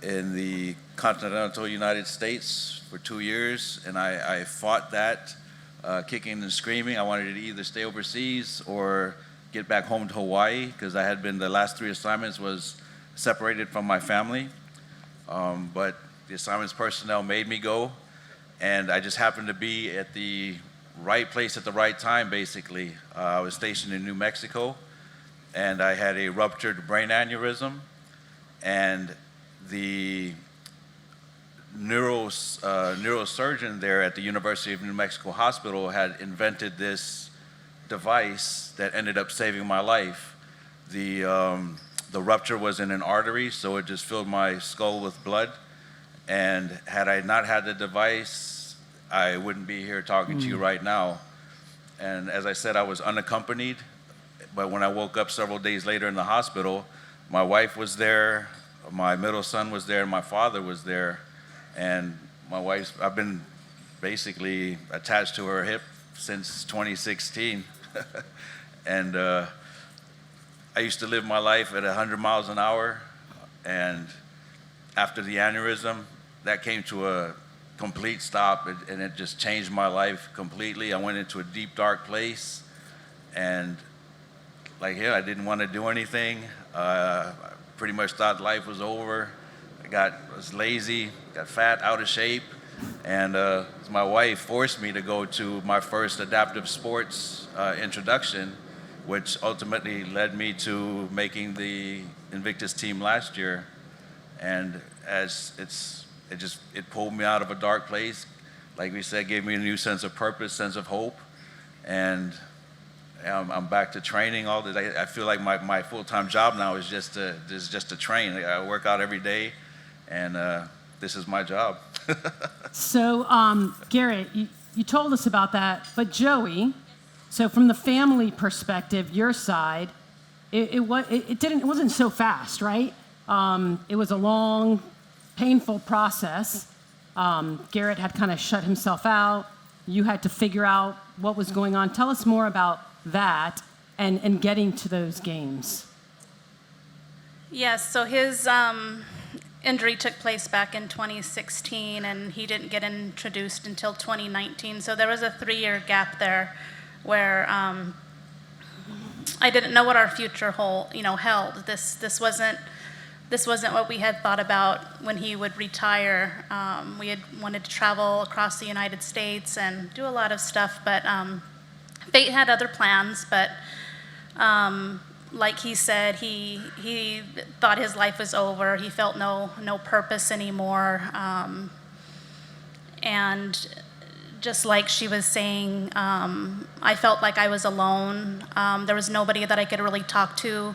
in the continental United States for 2 years, and I fought that, kicking and screaming. I wanted to either stay overseas or get back home to Hawaii, because I had been, the last 3 assignments was separated from my family. But the assignments personnel made me go, and I just happened to be at the right place at the right time, basically. I was stationed in New Mexico, and I had a ruptured brain aneurysm, and the neurosurgeon there at the University of New Mexico Hospital had invented this device that ended up saving my life. The rupture was in an artery, so it just filled my skull with blood, and had I not had the device, I wouldn't be here talking to you right now. And as I said, I was unaccompanied, but when I woke up several days later in the hospital, my wife was there, my middle son was there, and my father was there. And my wife, I've been basically attached to her hip since 2016. And I used to live my life at 100 miles an hour, and after the aneurysm, that came to a complete stop, and it just changed my life completely. I went into a deep, dark place, and I didn't want to do anything. I pretty much thought life was over. I was lazy, got fat, out of shape, and my wife forced me to go to my first adaptive sports introduction, which ultimately led me to making the Invictus team last year. And it pulled me out of a dark place. Like we said, gave me a new sense of purpose, sense of hope, and I'm back to training all this. I feel like my full-time job now is just to train. I work out every day, and this is my job. So, Garrett, you told us about that, but Joey, so from the family perspective, your side, it wasn't so fast, right? It was a long, painful process. Garrett had kind of shut himself out. You had to figure out what was going on. Tell us more about that and getting to those games. Yes, so his injury took place back in 2016, and he didn't get introduced until 2019. So there was a 3-year gap there where I didn't know what our future held. This wasn't what we had thought about when he would retire. We had wanted to travel across the United States and do a lot of stuff, but fate had other plans. But like he said, he thought his life was over. He felt no purpose anymore. And just like she was saying, I felt like I was alone. There was nobody that I could really talk to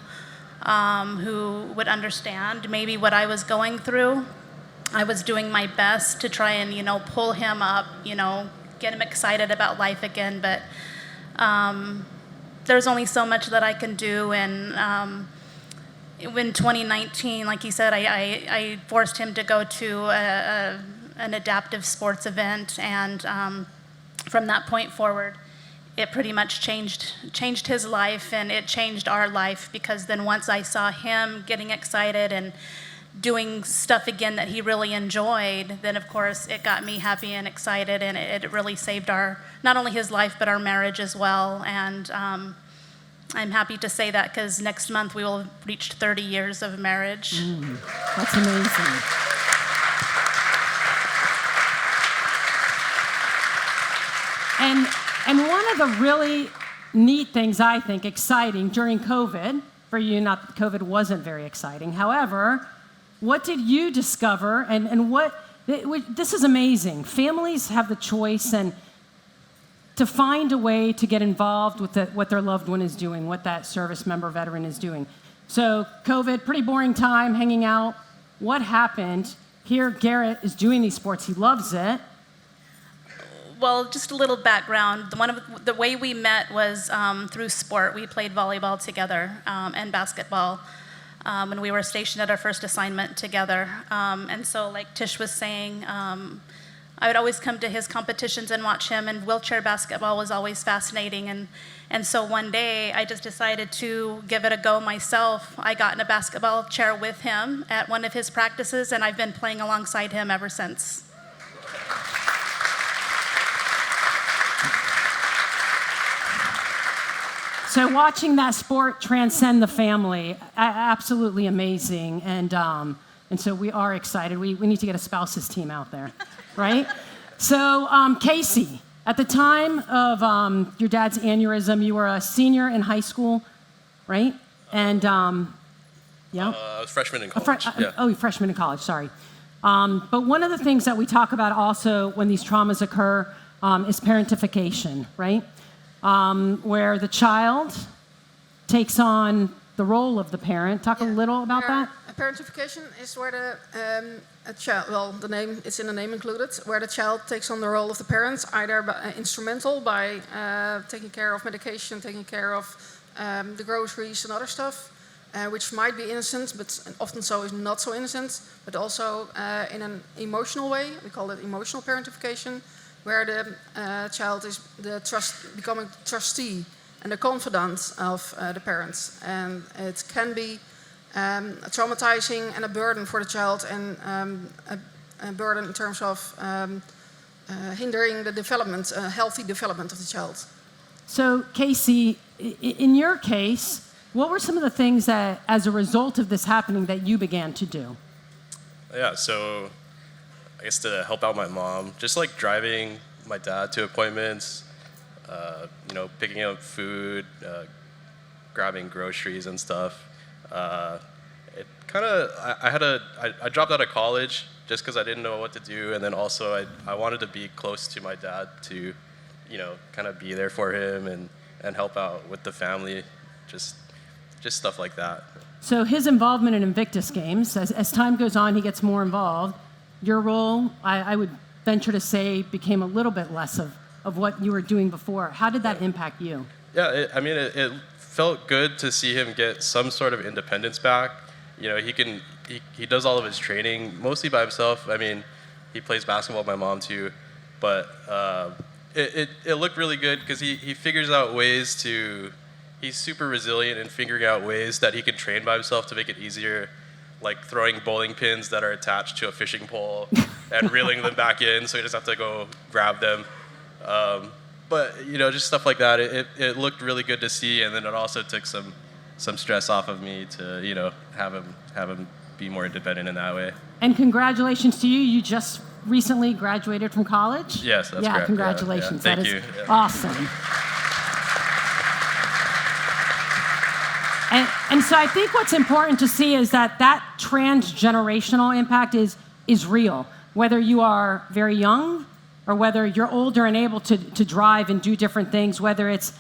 who would understand maybe what I was going through. I was doing my best to try and, pull him up, get him excited about life again, but there's only so much that I can do. And in 2019, like he said, I forced him to go to an adaptive sports event, and from that point forward, it pretty much changed his life, and it changed our life, because then once I saw him getting excited and doing stuff again that he really enjoyed, then of course it got me happy and excited, and it really saved not only his life but our marriage as well. And I'm happy to say that, because next month we will have reached 30 years of marriage. That's amazing. And one of the really neat things, I think, exciting during COVID, for you, not that COVID wasn't very exciting, however, what did you discover, and this is amazing. Families have the choice and to find a way to get involved with what their loved one is doing, what that service member veteran is doing. So COVID, pretty boring time, hanging out. What happened? Here, Garrett is doing these sports. He loves it. Well, just a little background. The way we met was through sport. We played volleyball together and basketball when we were stationed at our first assignment together. And so, like Tish was saying, I would always come to his competitions and watch him, and wheelchair basketball was always fascinating. And so one day, I just decided to give it a go myself. I got in a basketball chair with him at one of his practices, and I've been playing alongside him ever since. So watching that sport transcend the family, absolutely amazing. And so we are excited. We need to get a spouses team out there, right? So Casey, at the time of your dad's aneurysm, you were a senior in high school, right? And yeah? I was freshman in college. Oh, freshman in college, sorry. But one of the things that we talk about also when these traumas occur is parentification, right? Where the child takes on the role of the parent. Talk a little about that. Parentification is where a child, well, the name, it's in the name included, where the child takes on the role of the parents, either instrumental by taking care of medication, taking care of the groceries and other stuff, which might be innocent, but often so is not so innocent, but also in an emotional way. We call it emotional parentification, where the child is becoming trustee and the confidant of the parents. And it can be traumatizing and a burden for the child, and a burden in terms of hindering the development, healthy development of the child. So, Casey, in your case, what were some of the things that, as a result of this happening, that you began to do? Yeah, so I guess to help out my mom, just like driving my dad to appointments, picking up food, grabbing groceries and stuff. It kind of, I dropped out of college just because I didn't know what to do, and then also I wanted to be close to my dad to, kind of be there for him and help out with the family, just stuff like that. So his involvement in Invictus Games, as time goes on, he gets more involved. Your role, I would venture to say, became a little bit less of what you were doing before. How did that impact you? Yeah, it felt good to see him get some sort of independence back. He does all of his training mostly by himself. I mean, he plays basketball with my mom too, but it looked really good because he figures out ways to, he's super resilient in figuring out ways that he can train by himself to make it easier, like throwing bowling pins that are attached to a fishing pole and reeling them back in so he doesn't have to go grab them. But just stuff like that. It looked really good to see, and then it also took some stress off of me to have him be more independent in that way. And congratulations to you. You just recently graduated from college? Yes, that's correct. Yeah, congratulations. Yeah. That Thank is you. Yeah. awesome. And so I think what's important to see is that transgenerational impact is real. Whether you are very young or whether you're older and able to drive and do different things, whether it's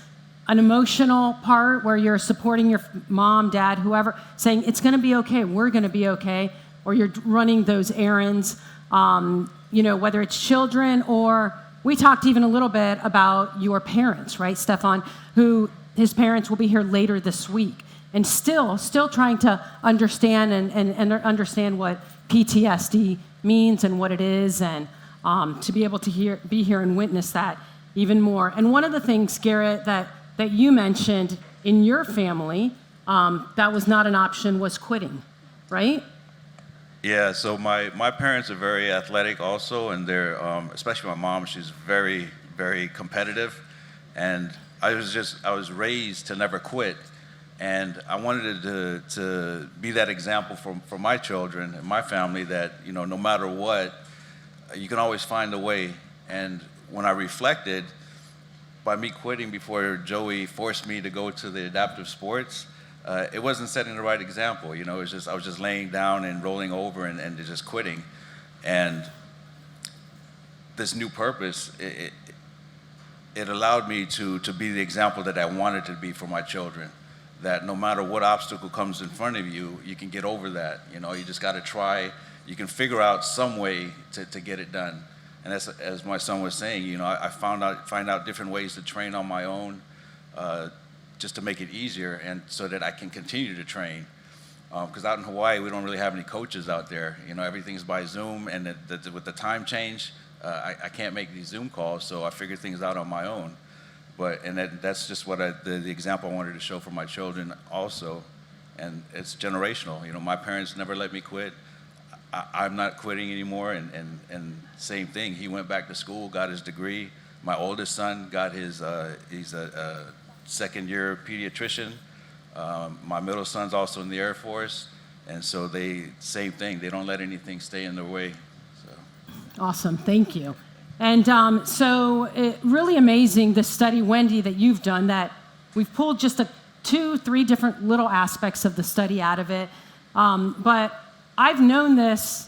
an emotional part where you're supporting your mom, dad, whoever, saying it's going to be okay, we're going to be okay, or you're running those errands, whether it's children or we talked even a little bit about your parents, right, Stefan, who his parents will be here later this week. And still trying to understand and understand what PTSD means and what it is, and to be able to be here and witness that even more. And one of the things, Garrett, that you mentioned in your family that was not an option was quitting, right? Yeah, so my parents are very athletic also, and they're, especially my mom, she's very, very competitive. And I was raised to never quit. And I wanted to be that example for my children and my family that, no matter what, you can always find a way. And when I reflected, by me quitting before Joey forced me to go to the adaptive sports, it wasn't setting the right example. I was just laying down and rolling over and just quitting. And this new purpose, it allowed me to be the example that I wanted to be for my children. That no matter what obstacle comes in front of you, you can get over that. You just got to try. You can figure out some way to get it done. And as my son was saying, I find out different ways to train on my own, just to make it easier, and so that I can continue to train. Because out in Hawaii, we don't really have any coaches out there. Everything's by Zoom, and with the time change, I can't make these Zoom calls, so I figure things out on my own. That's just what the example I wanted to show for my children also, and it's generational. My parents never let me quit. I'm not quitting anymore, and same thing. He went back to school, got his degree. My oldest son got he's a second-year pediatrician. My middle son's also in the Air Force, and so same thing. They don't let anything stay in their way. So. Awesome, thank you. And really amazing, the study, Wendy, that you've done, that we've pulled just 2-3 different little aspects of the study out of it. But I've known this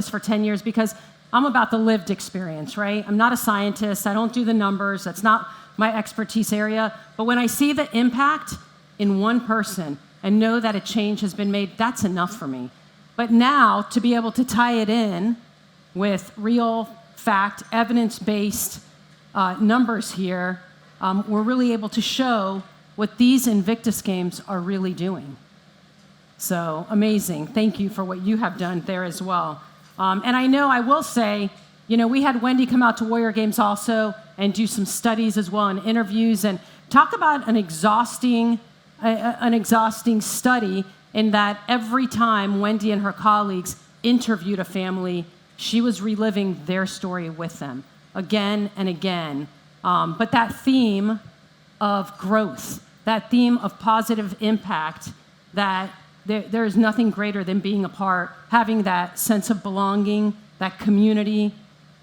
for 10 years because I'm about the lived experience, right? I'm not a scientist. I don't do the numbers. That's not my expertise area. But when I see the impact in one person and know that a change has been made, that's enough for me. But now to be able to tie it in with real fact, evidence-based numbers here, we're really able to show what these Invictus Games are really doing. So amazing. Thank you for what you have done there as well. And I will say, we had Wendy come out to Warrior Games also and do some studies as well and interviews and talk about an exhausting study in that every time Wendy and her colleagues interviewed a family, she was reliving their story with them again and again. But that theme of growth, that theme of positive impact, that there is nothing greater than being a part, having that sense of belonging, that community,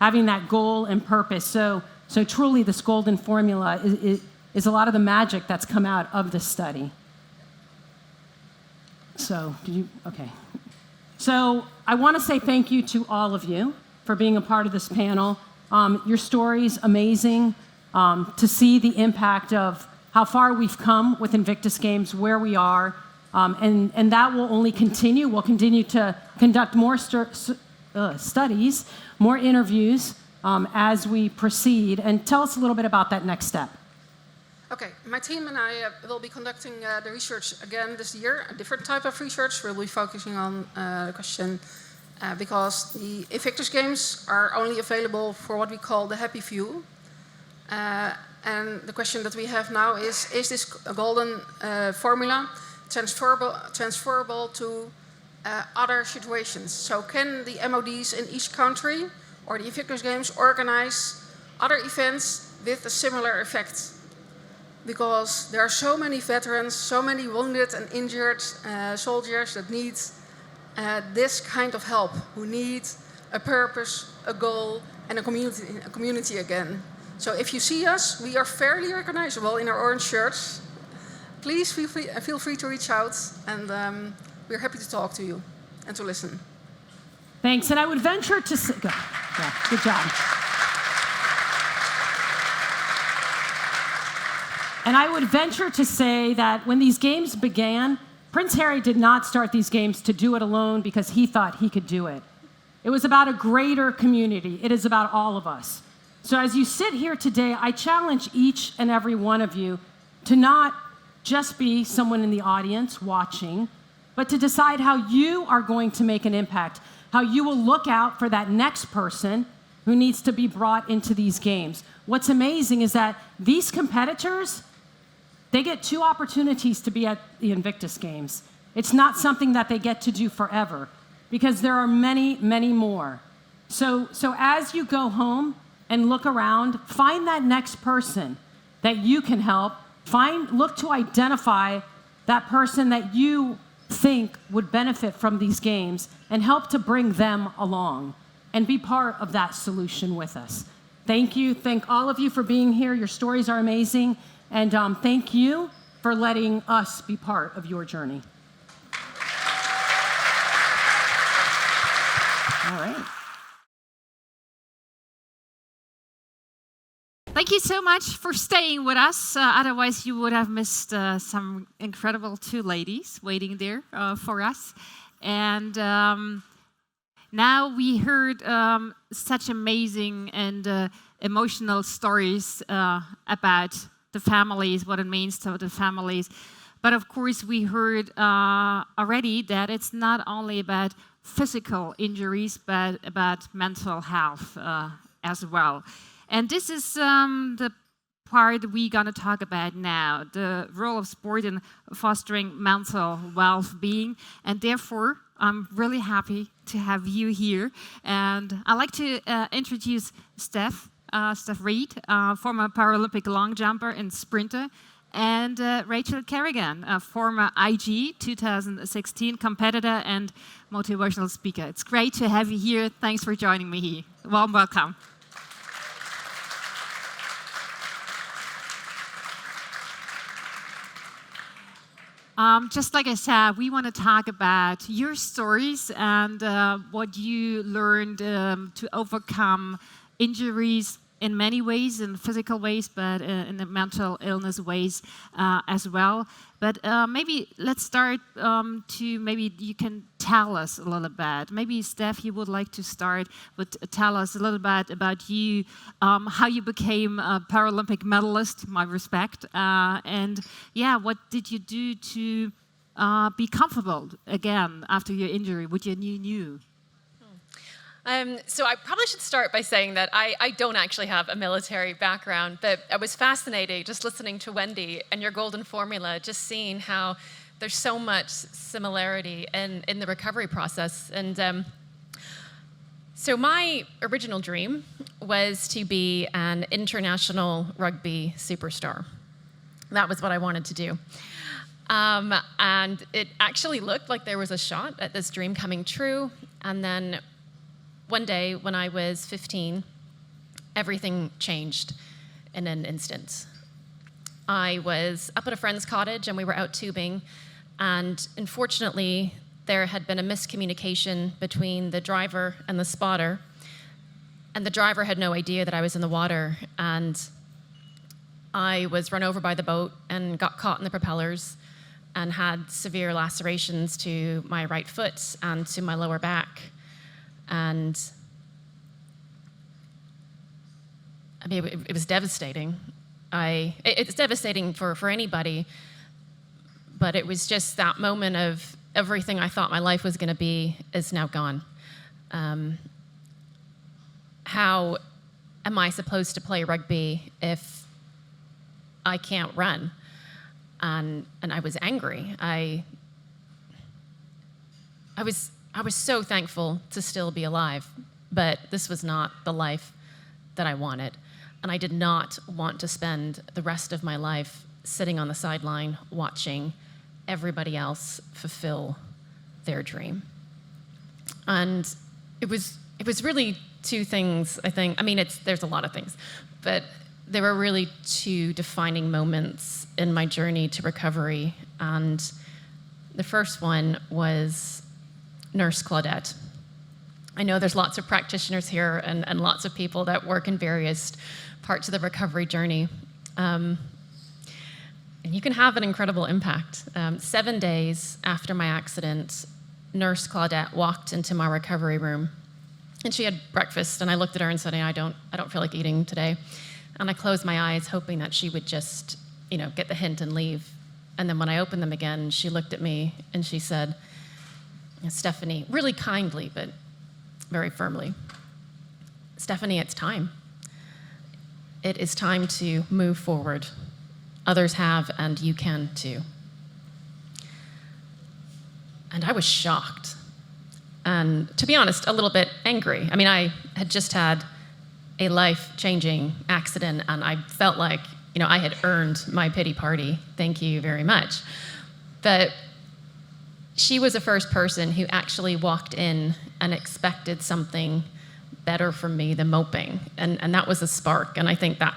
having that goal and purpose. So truly this golden formula is a lot of the magic that's come out of this study. Okay. So I want to say thank you to all of you for being a part of this panel. Your story's amazing. To see the impact of how far we've come with Invictus Games, where we are, and that will only continue. We'll continue to conduct more studies, more interviews as we proceed. And tell us a little bit about that next step. Okay, my team and I will be conducting the research again this year, a different type of research. We'll be focusing on the question because the Invictus Games are only available for what we call the happy few. And the question that we have now is this golden formula transferable to other situations? So can the MODs in each country or the Invictus Games organize other events with a similar effect? Because there are so many veterans, so many wounded and injured soldiers that need this kind of help, who need a purpose, a goal, and a community again. So if you see us, we are fairly recognizable in our orange shirts. Please feel free to reach out, and we're happy to talk to you and to listen. Thanks, and I would venture to say, good job. And I would venture to say that when these games began, Prince Harry did not start these games to do it alone because he thought he could do it. It was about a greater community. It is about all of us. So as you sit here today, I challenge each and every one of you to not just be someone in the audience watching, but to decide how you are going to make an impact, how you will look out for that next person who needs to be brought into these games. What's amazing is that these competitors, they get 2 opportunities to be at the Invictus Games. It's not something that they get to do forever, because there are many, many more. So as you go home and look around, find that next person that you can help. Look to identify that person that you think would benefit from these games and help to bring them along and be part of that solution with us. Thank you. Thank all of you for being here. Your stories are amazing. And thank you for letting us be part of your journey. All right. Thank you so much for staying with us. Otherwise, you would have missed some incredible 2 ladies waiting there for us. And now we heard such amazing and emotional stories about the families, what it means to the families. But of course, we heard already that it's not only about physical injuries, but about mental health as well. And this is the part we're going to talk about now, the role of sport in fostering mental well-being. And therefore, I'm really happy to have you here. And I'd like to introduce Steph Reed, former Paralympic long jumper and sprinter, and Rachel Kerrigan, a former IG 2016 competitor and motivational speaker. It's great to have you here. Thanks for joining me here. Warm welcome. Just like I said, we want to talk about your stories and what you learned to overcome injuries in many ways, in physical ways, but in the mental illness ways as well. But maybe let's start to maybe you can tell us a little bit. Maybe Steph, you would like to start with tell us a little bit about you, how you became a Paralympic medalist, my respect, and yeah, what did you do to be comfortable again after your injury with your new? So I probably should start by saying that I don't actually have a military background, but I was fascinated just listening to Wendy and your golden formula, just seeing how there's so much similarity in the recovery process. And so my original dream was to be an international rugby superstar. That was what I wanted to do. And it actually looked like there was a shot at this dream coming true. And then one day, when I was 15, everything changed in an instant. I was up at a friend's cottage, and we were out tubing, and unfortunately, there had been a miscommunication between the driver and the spotter, and the driver had no idea that I was in the water, and I was run over by the boat and got caught in the propellers and had severe lacerations to my right foot and to my lower back. And I mean, it was devastating. It's devastating for anybody, but it was just that moment of everything I thought my life was going to be is now gone. How am I supposed to play rugby if I can't run? And I was angry. I was so thankful to still be alive, but this was not the life that I wanted. And I did not want to spend the rest of my life sitting on the sideline watching everybody else fulfill their dream. And it was really two things, I think. I mean, there's a lot of things, but there were really two defining moments in my journey to recovery. And the first one was Nurse Claudette. I know there's lots of practitioners here and lots of people that work in various parts of the recovery journey. And you can have an incredible impact. 7 days after my accident, Nurse Claudette walked into my recovery room, and she had breakfast, and I looked at her and said, I don't feel like eating today. And I closed my eyes, hoping that she would just, get the hint and leave. And then when I opened them again, she looked at me and she said, Stephanie, really kindly, but very firmly, Stephanie, it's time. It is time to move forward. Others have, and you can too. And I was shocked. And to be honest, a little bit angry. I mean, I had just had a life-changing accident, and I felt like, I had earned my pity party. Thank you very much. But she was the first person who actually walked in and expected something better from me than moping. And that was a spark. And I think that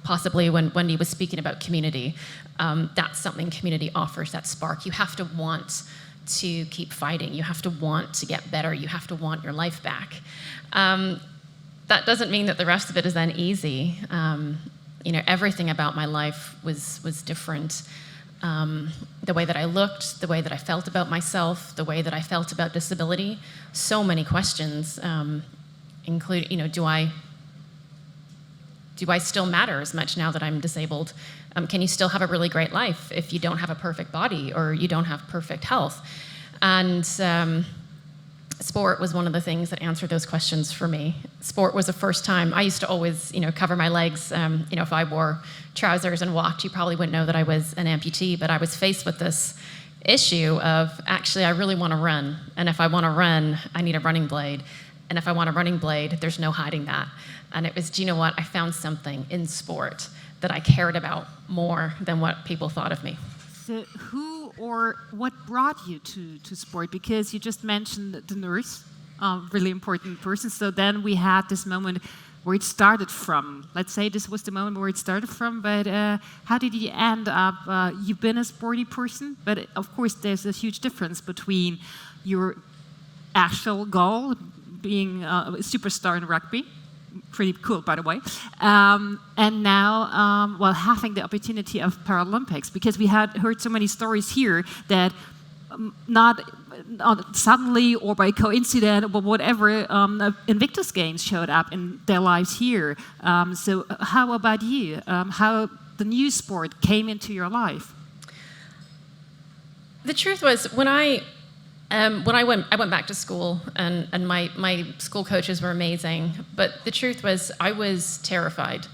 possibly when Wendy was speaking about community, that's something community offers, that spark. You have to want to keep fighting. You have to want to get better. You have to want your life back. That doesn't mean that the rest of it is then easy. Everything about my life was different. The way that I looked, the way that I felt about myself, the way that I felt about disability, so many questions, including, do I still matter as much now that I'm disabled? Can you still have a really great life if you don't have a perfect body or you don't have perfect health? And sport was one of the things that answered those questions for me. Sport was the first time. I used to always, cover my legs. If I wore trousers and walked, you probably wouldn't know that I was an amputee, but I was faced with this issue of, actually, I really want to run. And if I want to run, I need a running blade. And if I want a running blade, there's no hiding that. And it was, do you know what? I found something in sport that I cared about more than what people thought of me. So who or what brought you to sport? Because you just mentioned the nurse, really important person. So then we had this moment where it started from. Let's say this was the moment where it started from, but how did you end up? You've been a sporty person, but of course there's a huge difference between your actual goal, being a superstar in rugby, pretty cool, by the way, and now, having the opportunity of Paralympics, because we had heard so many stories here that not suddenly or by coincidence or whatever, Invictus Games showed up in their lives here. So how about you? How the new sport came into your life? The truth was, when I went back to school, and my school coaches were amazing, but the truth was I was terrified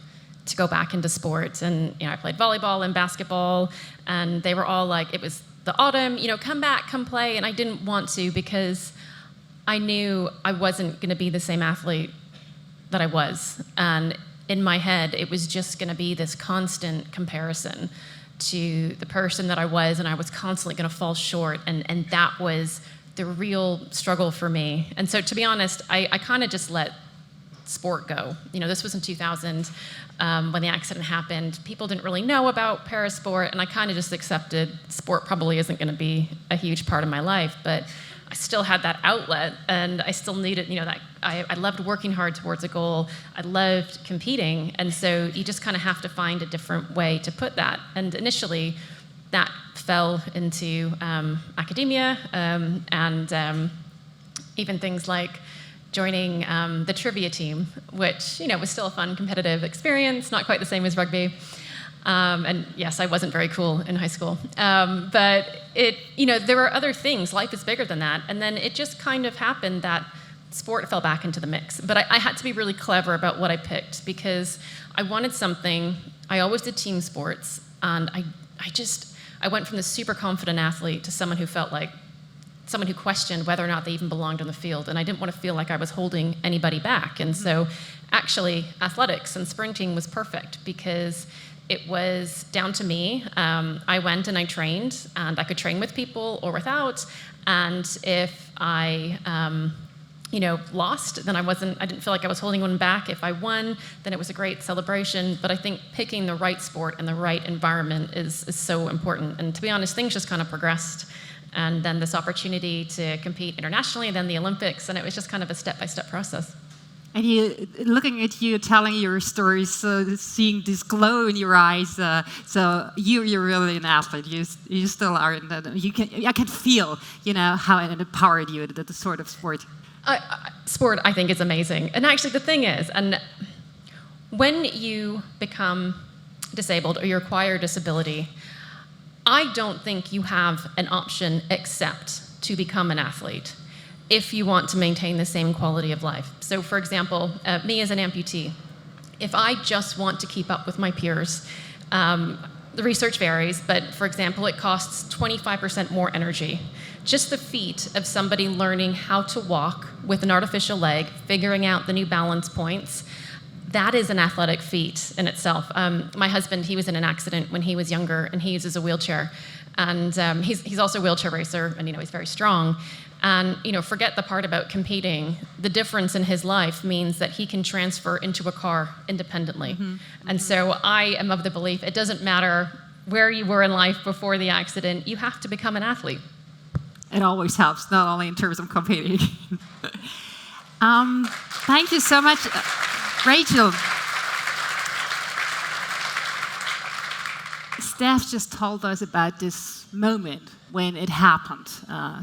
to go back into sports. And I played volleyball and basketball, and they were all like, it was the autumn, come back, come play, and I didn't want to because I knew I wasn't going to be the same athlete that I was. And in my head, it was just going to be this constant comparison to the person that I was, and I was constantly going to fall short, and that was the real struggle for me. And so, to be honest, I kind of just let sport go. This was in 2000 when the accident happened. People didn't really know about parasport, and I kind of just accepted sport probably isn't going to be a huge part of my life, but I still had that outlet, and I still needed, that I loved working hard towards a goal. I loved competing, and so you just kind of have to find a different way to put that. And initially, that fell into academia and even things like joining the trivia team, which was still a fun competitive experience, not quite the same as rugby. And yes, I wasn't very cool in high school. But there were other things. Life is bigger than that. And then it just kind of happened that sport fell back into the mix. But I had to be really clever about what I picked because I wanted something. I always did team sports, and I went from this super confident athlete to someone who questioned whether or not they even belonged on the field, and I didn't want to feel like I was holding anybody back. And so actually athletics and sprinting was perfect because it was down to me. I went and I trained, and I could train with people or without, and if I lost, then I didn't feel like I was holding one back. If I won, then it was a great celebration. But I think picking the right sport and the right environment is so important. And to be honest, things just kind of progressed. And then this opportunity to compete internationally, and then the Olympics, and it was just kind of a step-by-step process. And looking at you, telling your stories, seeing this glow in your eyes, so you're really an athlete. You still are. I can feel, how it empowered you, the sort of sport. Sport, I think, is amazing. And actually, the thing is, and when you become disabled or you acquire a disability, I don't think you have an option except to become an athlete if you want to maintain the same quality of life. So, for example, me as an amputee, if I just want to keep up with my peers, the research varies, but for example, it costs 25% more energy. Just the feat of somebody learning how to walk with an artificial leg, figuring out the new balance points, that is an athletic feat in itself. My husband, he was in an accident when he was younger, and he uses a wheelchair. And he's also a wheelchair racer, and he's very strong. And forget the part about competing. The difference in his life means that he can transfer into a car independently. And so I am of the belief it doesn't matter where you were in life before the accident, you have to become an athlete. It always helps, not only in terms of competing. Thank you so much, Rachel. Steph just told us about this moment when it happened,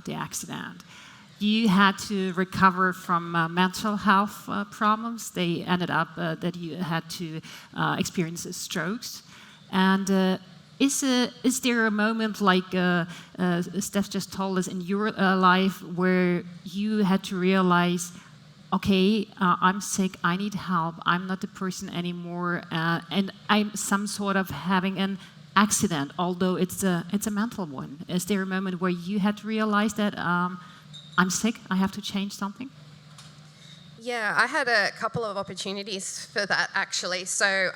the accident. You had to recover from mental health problems. They ended up that you had to experience strokes. And is there a moment like Steph just told us in your life where you had to realize, okay, I'm sick, I need help, I'm not the person anymore, and I'm some sort of having an accident, although it's a mental one. Is there a moment where you had to realize that I'm sick, I have to change something? Yeah, I had a couple of opportunities for that, actually. So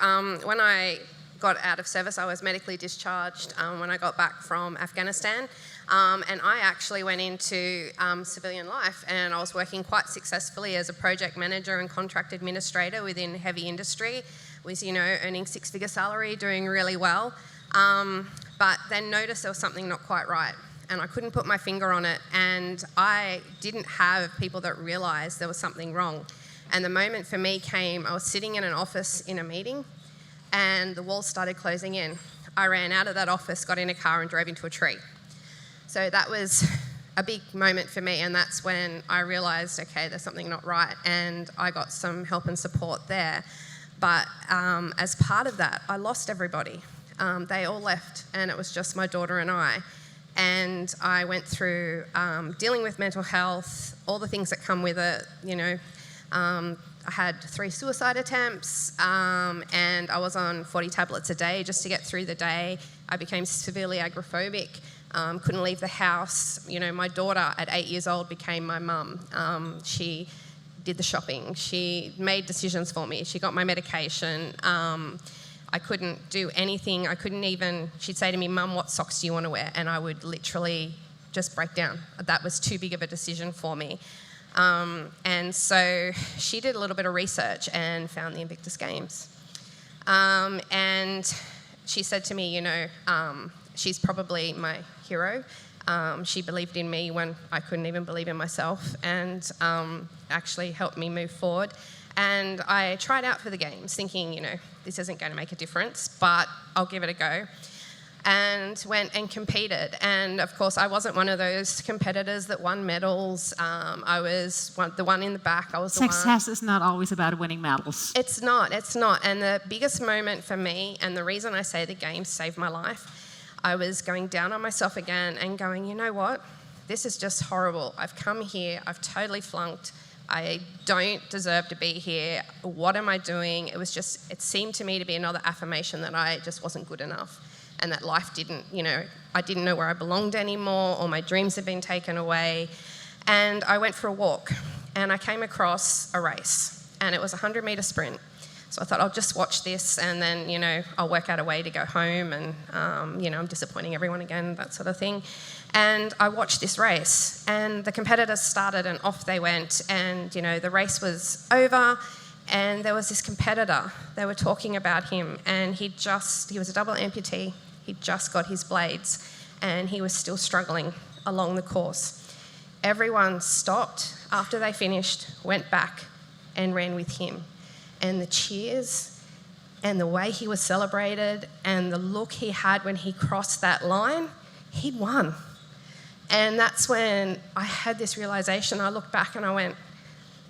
when I got out of service, I was medically discharged when I got back from Afghanistan. And I actually went into civilian life, and I was working quite successfully as a project manager and contract administrator within heavy industry. Was, earning six-figure salary, doing really well. But then noticed there was something not quite right, and I couldn't put my finger on it, and I didn't have people that realised there was something wrong. And the moment for me came, I was sitting in an office in a meeting, and the walls started closing in. I ran out of that office, got in a car and drove into a tree. So that was a big moment for me, and that's when I realised, okay, there's something not right, and I got some help and support there. But as part of that, I lost everybody. They all left, and it was just my daughter and I. And I went through dealing with mental health, all the things that come with it, I had 3 suicide attempts, and I was on 40 tablets a day just to get through the day. I became severely agoraphobic, couldn't leave the house. My daughter at 8 years old became my mum. She did the shopping. She made decisions for me. She got my medication. I couldn't do anything. She'd say to me, "Mum, what socks do you want to wear?" And I would literally just break down. That was too big of a decision for me. And so she did a little bit of research and found the Invictus Games. And she said to me, she's probably my hero. She believed in me when I couldn't even believe in myself, and actually helped me move forward. And I tried out for the games thinking, this isn't going to make a difference, but I'll give it a go. And went and competed. And of course, I wasn't one of those competitors that won medals. I was the one in the back. I was Success is not always about winning medals. It's not. And the biggest moment for me, and the reason I say the games saved my life, I was going down on myself again and going, you know what? This is just horrible. I've come here. I've totally flunked. I don't deserve to be here. What am I doing? It seemed to me to be another affirmation that I just wasn't good enough and that life didn't, I didn't know where I belonged anymore, or my dreams had been taken away. And I went for a walk and I came across a race, and it was a 100-metre sprint. So I thought, I'll just watch this and then, I'll work out a way to go home and, I'm disappointing everyone again, that sort of thing. And I watched this race, and the competitors started and off they went, and, the race was over, and there was this competitor. They were talking about him, and he was a double amputee. He'd just got his blades, and he was still struggling along the course. Everyone stopped after they finished, went back and ran with him. And the cheers and the way he was celebrated and the look he had when he crossed that line, he'd won. And that's when I had this realisation. I looked back and I went,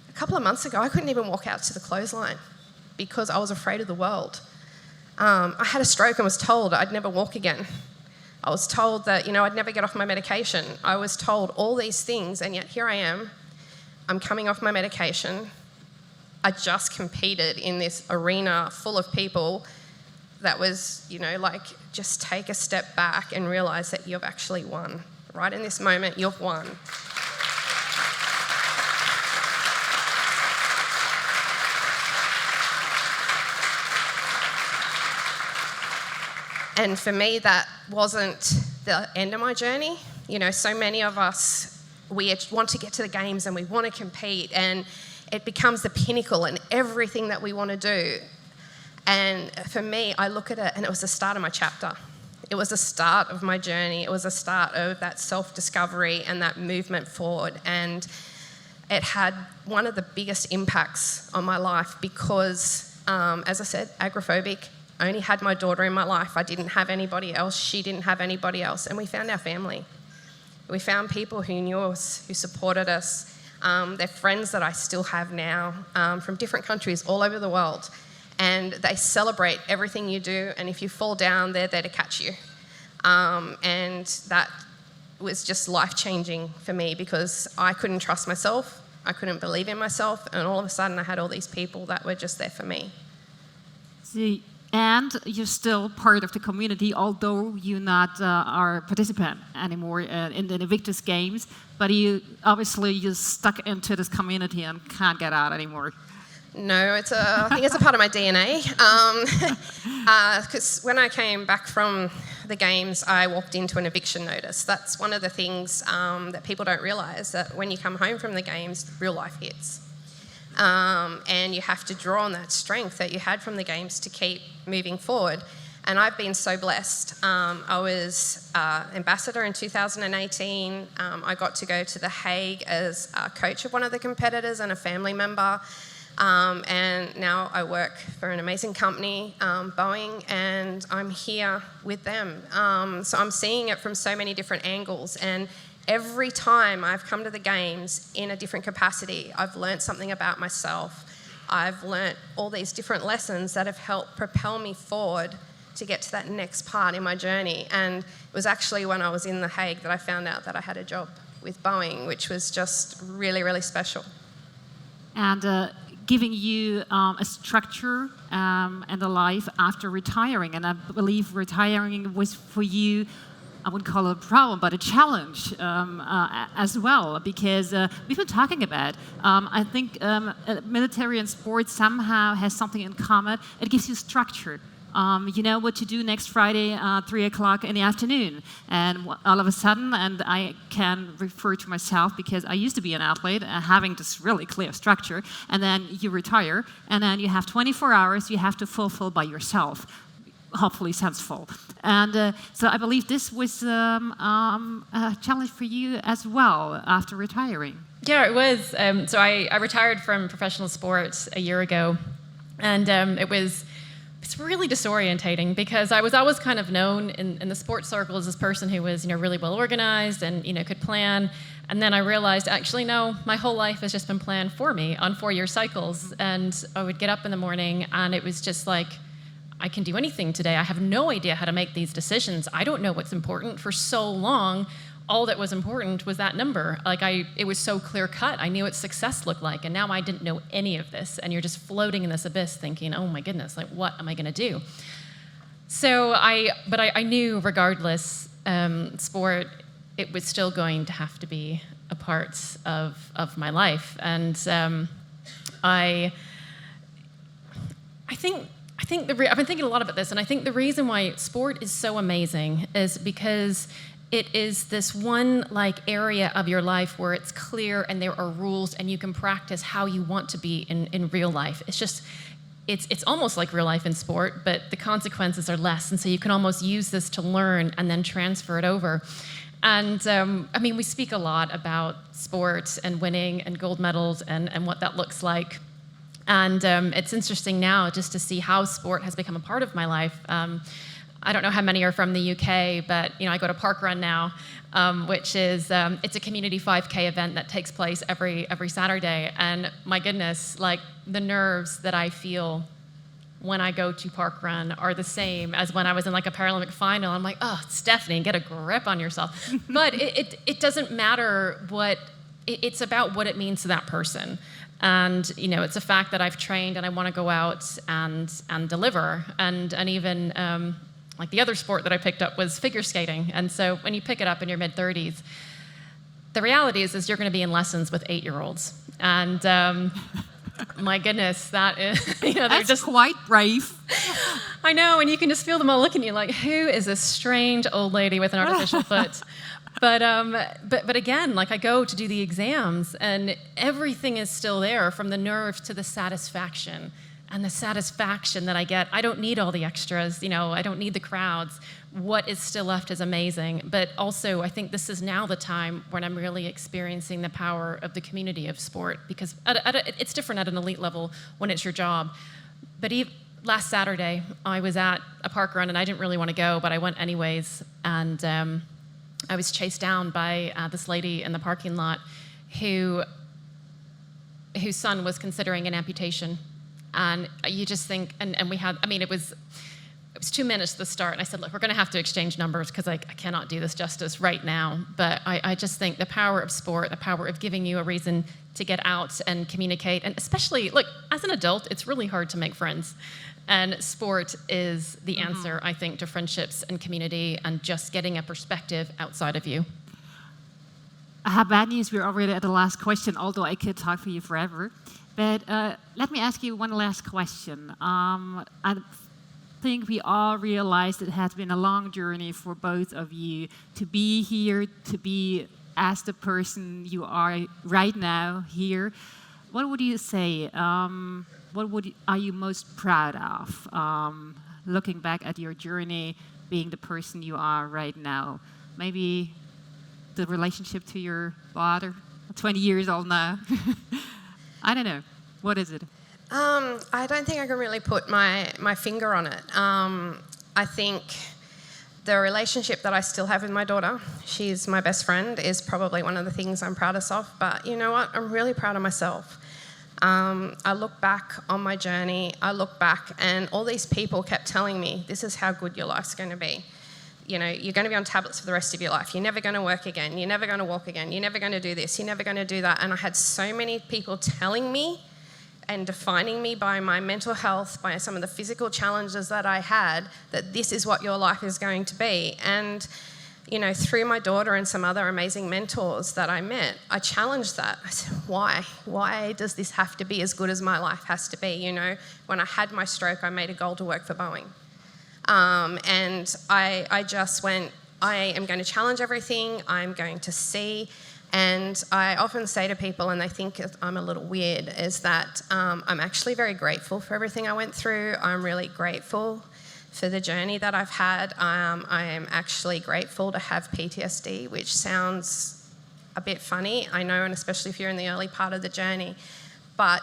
a couple of months ago, I couldn't even walk out to the clothesline because I was afraid of the world. I had a stroke and was told I'd never walk again. I was told that, I'd never get off my medication. I was told all these things, and yet here I am. I'm coming off my medication. I just competed in this arena full of people that was, just take a step back and realise that you've actually won. Right in this moment, you've won. And for me, that wasn't the end of my journey. So many of us, we want to get to the games and we want to compete, and it becomes the pinnacle in everything that we want to do. And for me, I look at it, and it was the start of my chapter. It was the start of my journey. It was the start of that self-discovery and that movement forward. And it had one of the biggest impacts on my life because, as I said, agoraphobic. I only had my daughter in my life. I didn't have anybody else. She didn't have anybody else. And we found our family. We found people who knew us, who supported us. They're friends that I still have now from different countries all over the world. And they celebrate everything you do. And if you fall down, they're there to catch you. And that was just life-changing for me because I couldn't trust myself. I couldn't believe in myself. And all of a sudden, I had all these people that were just there for me. See, and you're still part of the community, although you're not our participant anymore in the Invictus Games. But you're stuck into this community and can't get out anymore. No, I think it's a part of my DNA. Because when I came back from the games, I walked into an eviction notice. That's one of the things that people don't realise, that when you come home from the games, real life hits. And you have to draw on that strength that you had from the games to keep moving forward. And I've been so blessed. I was ambassador in 2018. I got to go to The Hague as a coach of one of the competitors and a family member. And now I work for an amazing company, Boeing, and I'm here with them. So I'm seeing it from so many different angles. And every time I've come to the games in a different capacity, I've learnt something about myself. I've learnt all these different lessons that have helped propel me forward to get to that next part in my journey. And it was actually when I was in The Hague that I found out that I had a job with Boeing, which was just really, really special. And giving you a structure and a life after retiring. And I believe retiring was for you, I wouldn't call it a problem, but a challenge as well, because we've been talking about, I think military and sports somehow has something in common. It gives you structure. You know what to do next Friday, 3 o'clock in the afternoon. And all of a sudden, and I can refer to myself because I used to be an athlete, having this really clear structure, and then you retire, and then you have 24 hours you have to fulfill by yourself. Hopefully sensible. And so I believe this was a challenge for you as well after retiring. Yeah, it was. So I retired from professional sports a year ago, and it's really disorientating because I was always kind of known in the sports circle as this person who was, really well organized and, could plan. And then I realized, actually, no, my whole life has just been planned for me on 4-year cycles. And I would get up in the morning and it was just like, I can do anything today. I have no idea how to make these decisions. I don't know what's important. For so long, all that was important was that number. Like it was so clear cut. I knew what success looked like, and now I didn't know any of this. And you're just floating in this abyss thinking, oh my goodness, like what am I gonna do? So I knew regardless, sport, it was still going to have to be a part of my life. And I think I've been thinking a lot about this, and I think the reason why sport is so amazing is because it is this one area of your life where it's clear and there are rules and you can practice how you want to be in real life. It's just, it's almost like real life in sport, but the consequences are less, and so you can almost use this to learn and then transfer it over. And I mean, we speak a lot about sport and winning and gold medals and what that looks like. And it's interesting now just to see how sport has become a part of my life. I don't know how many are from the UK, but I go to Parkrun now, which is it's a community 5K event that takes place every Saturday. And my goodness, the nerves that I feel when I go to Parkrun are the same as when I was in a Paralympic final. I'm like, oh, Stephanie, get a grip on yourself. But it doesn't matter it's about what it means to that person. And it's a fact that I've trained and I want to go out and deliver. And even the other sport that I picked up was figure skating. And so when you pick it up in your mid-30s, the reality is you're going to be in lessons with 8-year-olds. And my goodness, that is, they're That's just quite brave. I know, and you can just feel them all looking at you like, who is this strange old lady with an artificial foot? But again, I go to do the exams, and everything is still there, from the nerves to the satisfaction. And the satisfaction that I get, I don't need all the extras, I don't need the crowds. What is still left is amazing. But also, I think this is now the time when I'm really experiencing the power of the community of sport, because it's different at an elite level when it's your job. But last Saturday, I was at a park run, and I didn't really want to go, but I went anyways. And I was chased down by this lady in the parking lot whose son was considering an amputation. And you just think, and we had, it was 2 minutes to the start, and I said, look, we're going to have to exchange numbers because I cannot do this justice right now. But I just think the power of sport, the power of giving you a reason to get out and communicate, and especially, look, as an adult, it's really hard to make friends. And sport is the answer, I think, to friendships and community and just getting a perspective outside of you. I have bad news. We're already at the last question, although I could talk for you forever. But let me ask you one last question. I think we all realize it has been a long journey for both of you to be here, to be as the person you are right now here. What would you say? Are you most proud of, looking back at your journey, being the person you are right now? Maybe the relationship to your daughter, 20 years old now. I don't know. What is it? I don't think I can really put my finger on it. I think the relationship that I still have with my daughter, she's my best friend, is probably one of the things I'm proudest of. But you know what? I'm really proud of myself. I look back on my journey, and all these people kept telling me, this is how good your life's going to be. You're going to be on tablets for the rest of your life. You're never going to work again. You're never going to walk again. You're never going to do this. You're never going to do that. And I had so many people telling me and defining me by my mental health, by some of the physical challenges that I had, that this is what your life is going to be. And through my daughter and some other amazing mentors that I met, I challenged that. I said, why? Why does this have to be as good as my life has to be? When I had my stroke, I made a goal to work for Boeing. And I just went, I am going to challenge everything. I'm going to see. And I often say to people, and they think I'm a little weird, is that I'm actually very grateful for everything I went through. I'm really grateful for the journey that I've had. I am actually grateful to have PTSD, which sounds a bit funny, I know, and especially if you're in the early part of the journey. But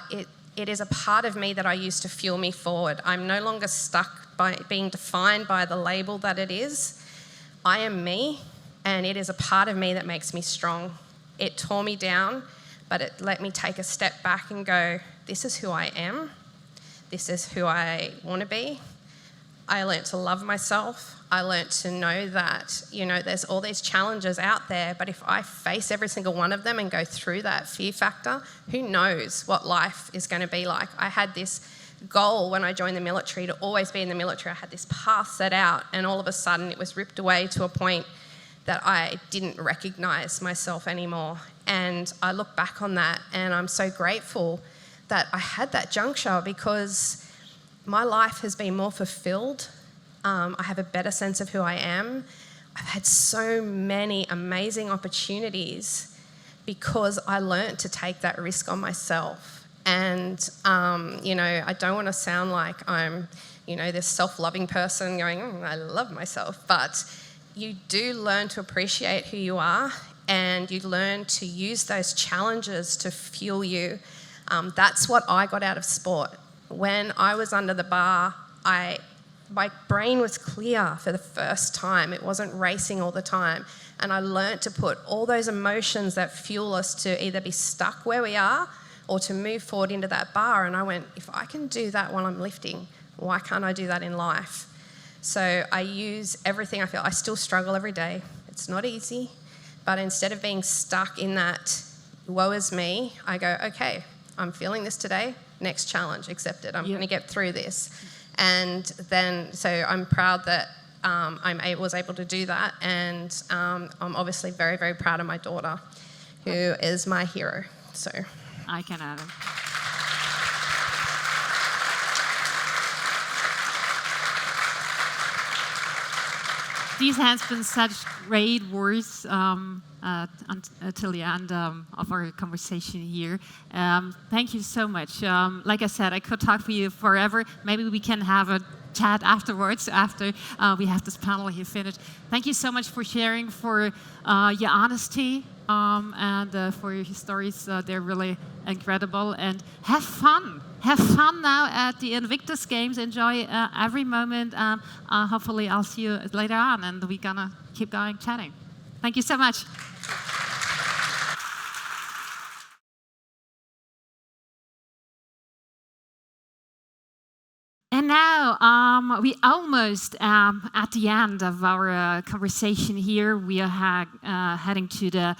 it is a part of me that I use to fuel me forward. I'm no longer stuck by being defined by the label that it is. I am me, and it is a part of me that makes me strong. It tore me down, but it let me take a step back and go, this is who I am. This is who I want to be. I learnt to love myself. I learnt to know that, you know, there's all these challenges out there, but if I face every single one of them and go through that fear factor, who knows what life is going to be like. I had this goal when I joined the military to always be in the military. I had this path set out, and all of a sudden it was ripped away to a point that I didn't recognise myself anymore. And I look back on that and I'm so grateful that I had that juncture, because my life has been more fulfilled. I have a better sense of who I am. I've had so many amazing opportunities because I learnt to take that risk on myself. And, you know, I don't want to sound like I'm, you know, this self-loving person going, I love myself. But you do learn to appreciate who you are, and you learn to use those challenges to fuel you. That's what I got out of sport. When I was under the bar, my brain was clear for the first time. It wasn't racing all the time. And I learnt to put all those emotions that fuel us to either be stuck where we are or to move forward into that bar. And I went, if I can do that while I'm lifting, why can't I do that in life? So I use everything I feel. I still struggle every day. It's not easy. But instead of being stuck in that woe is me, I go, okay, I'm feeling this today. Next challenge, accepted. I'm going to get through this. And then, so I'm proud that I was able to do that. And I'm obviously very, very proud of my daughter, who is my hero. So I can add it. These has been such great words until the end of our conversation here. Thank you so much. Like I said, I could talk for you forever. Maybe we can have a chat afterwards, after we have this panel here finished. Thank you so much for sharing, for your honesty, and for your stories. They're really incredible. And have fun. Have fun now at the Invictus Games. Enjoy every moment. Hopefully I'll see you later on, and we're gonna keep going chatting. Thank you so much. And now we almost at the end of our conversation here. We are heading to the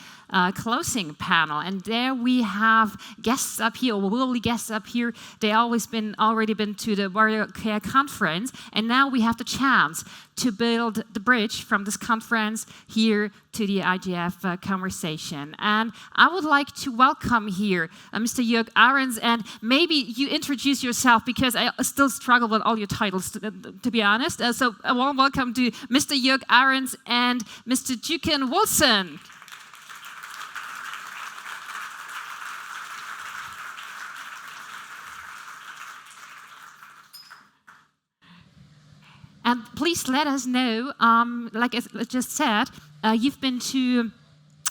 closing panel, and there we have guests up here, or will be guests up here. They already been to the Warrior Care Conference, and now we have the chance to build the bridge from this conference here to the IGF Conversation. And I would like to welcome here Mr. Jörg Ahrens, and maybe you introduce yourself, because I still struggle with all your titles, to be honest. So a warm welcome to Mr. Jörg Ahrens and Mr. Juken Wilson. And please let us know, like I just said, you've been to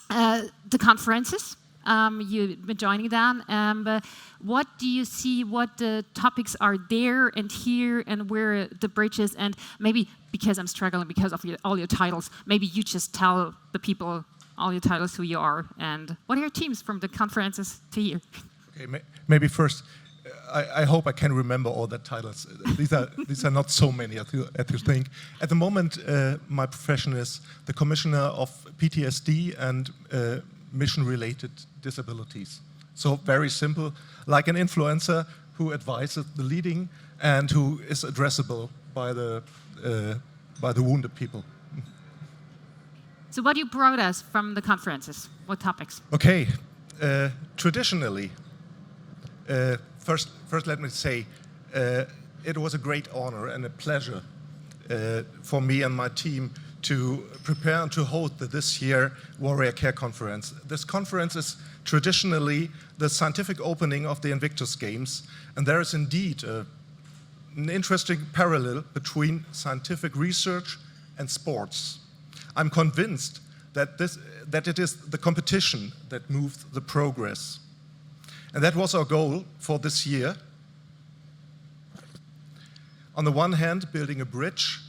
the conferences, you've been joining them. But what do you see, what the topics are there and here, and where the bridge is? And maybe, because I'm struggling because of all your titles, maybe you just tell the people all your titles, who you are, and what are your teams from the conferences to here? Okay, maybe first, I hope I can remember all the titles. These are not so many as you think. At the moment, my profession is the Commissioner of PTSD and mission-related disabilities. So very simple, like an influencer who advises the leading and who is addressable by the wounded people. So what you brought us from the conferences? What topics? Okay, traditionally, First, let me say, it was a great honor and a pleasure for me and my team to prepare and to hold this year Warrior Care Conference. This conference is traditionally the scientific opening of the Invictus Games, and there is indeed an interesting parallel between scientific research and sports. I'm convinced that it is the competition that moves the progress. And that was our goal for this year. On the one hand, building a bridge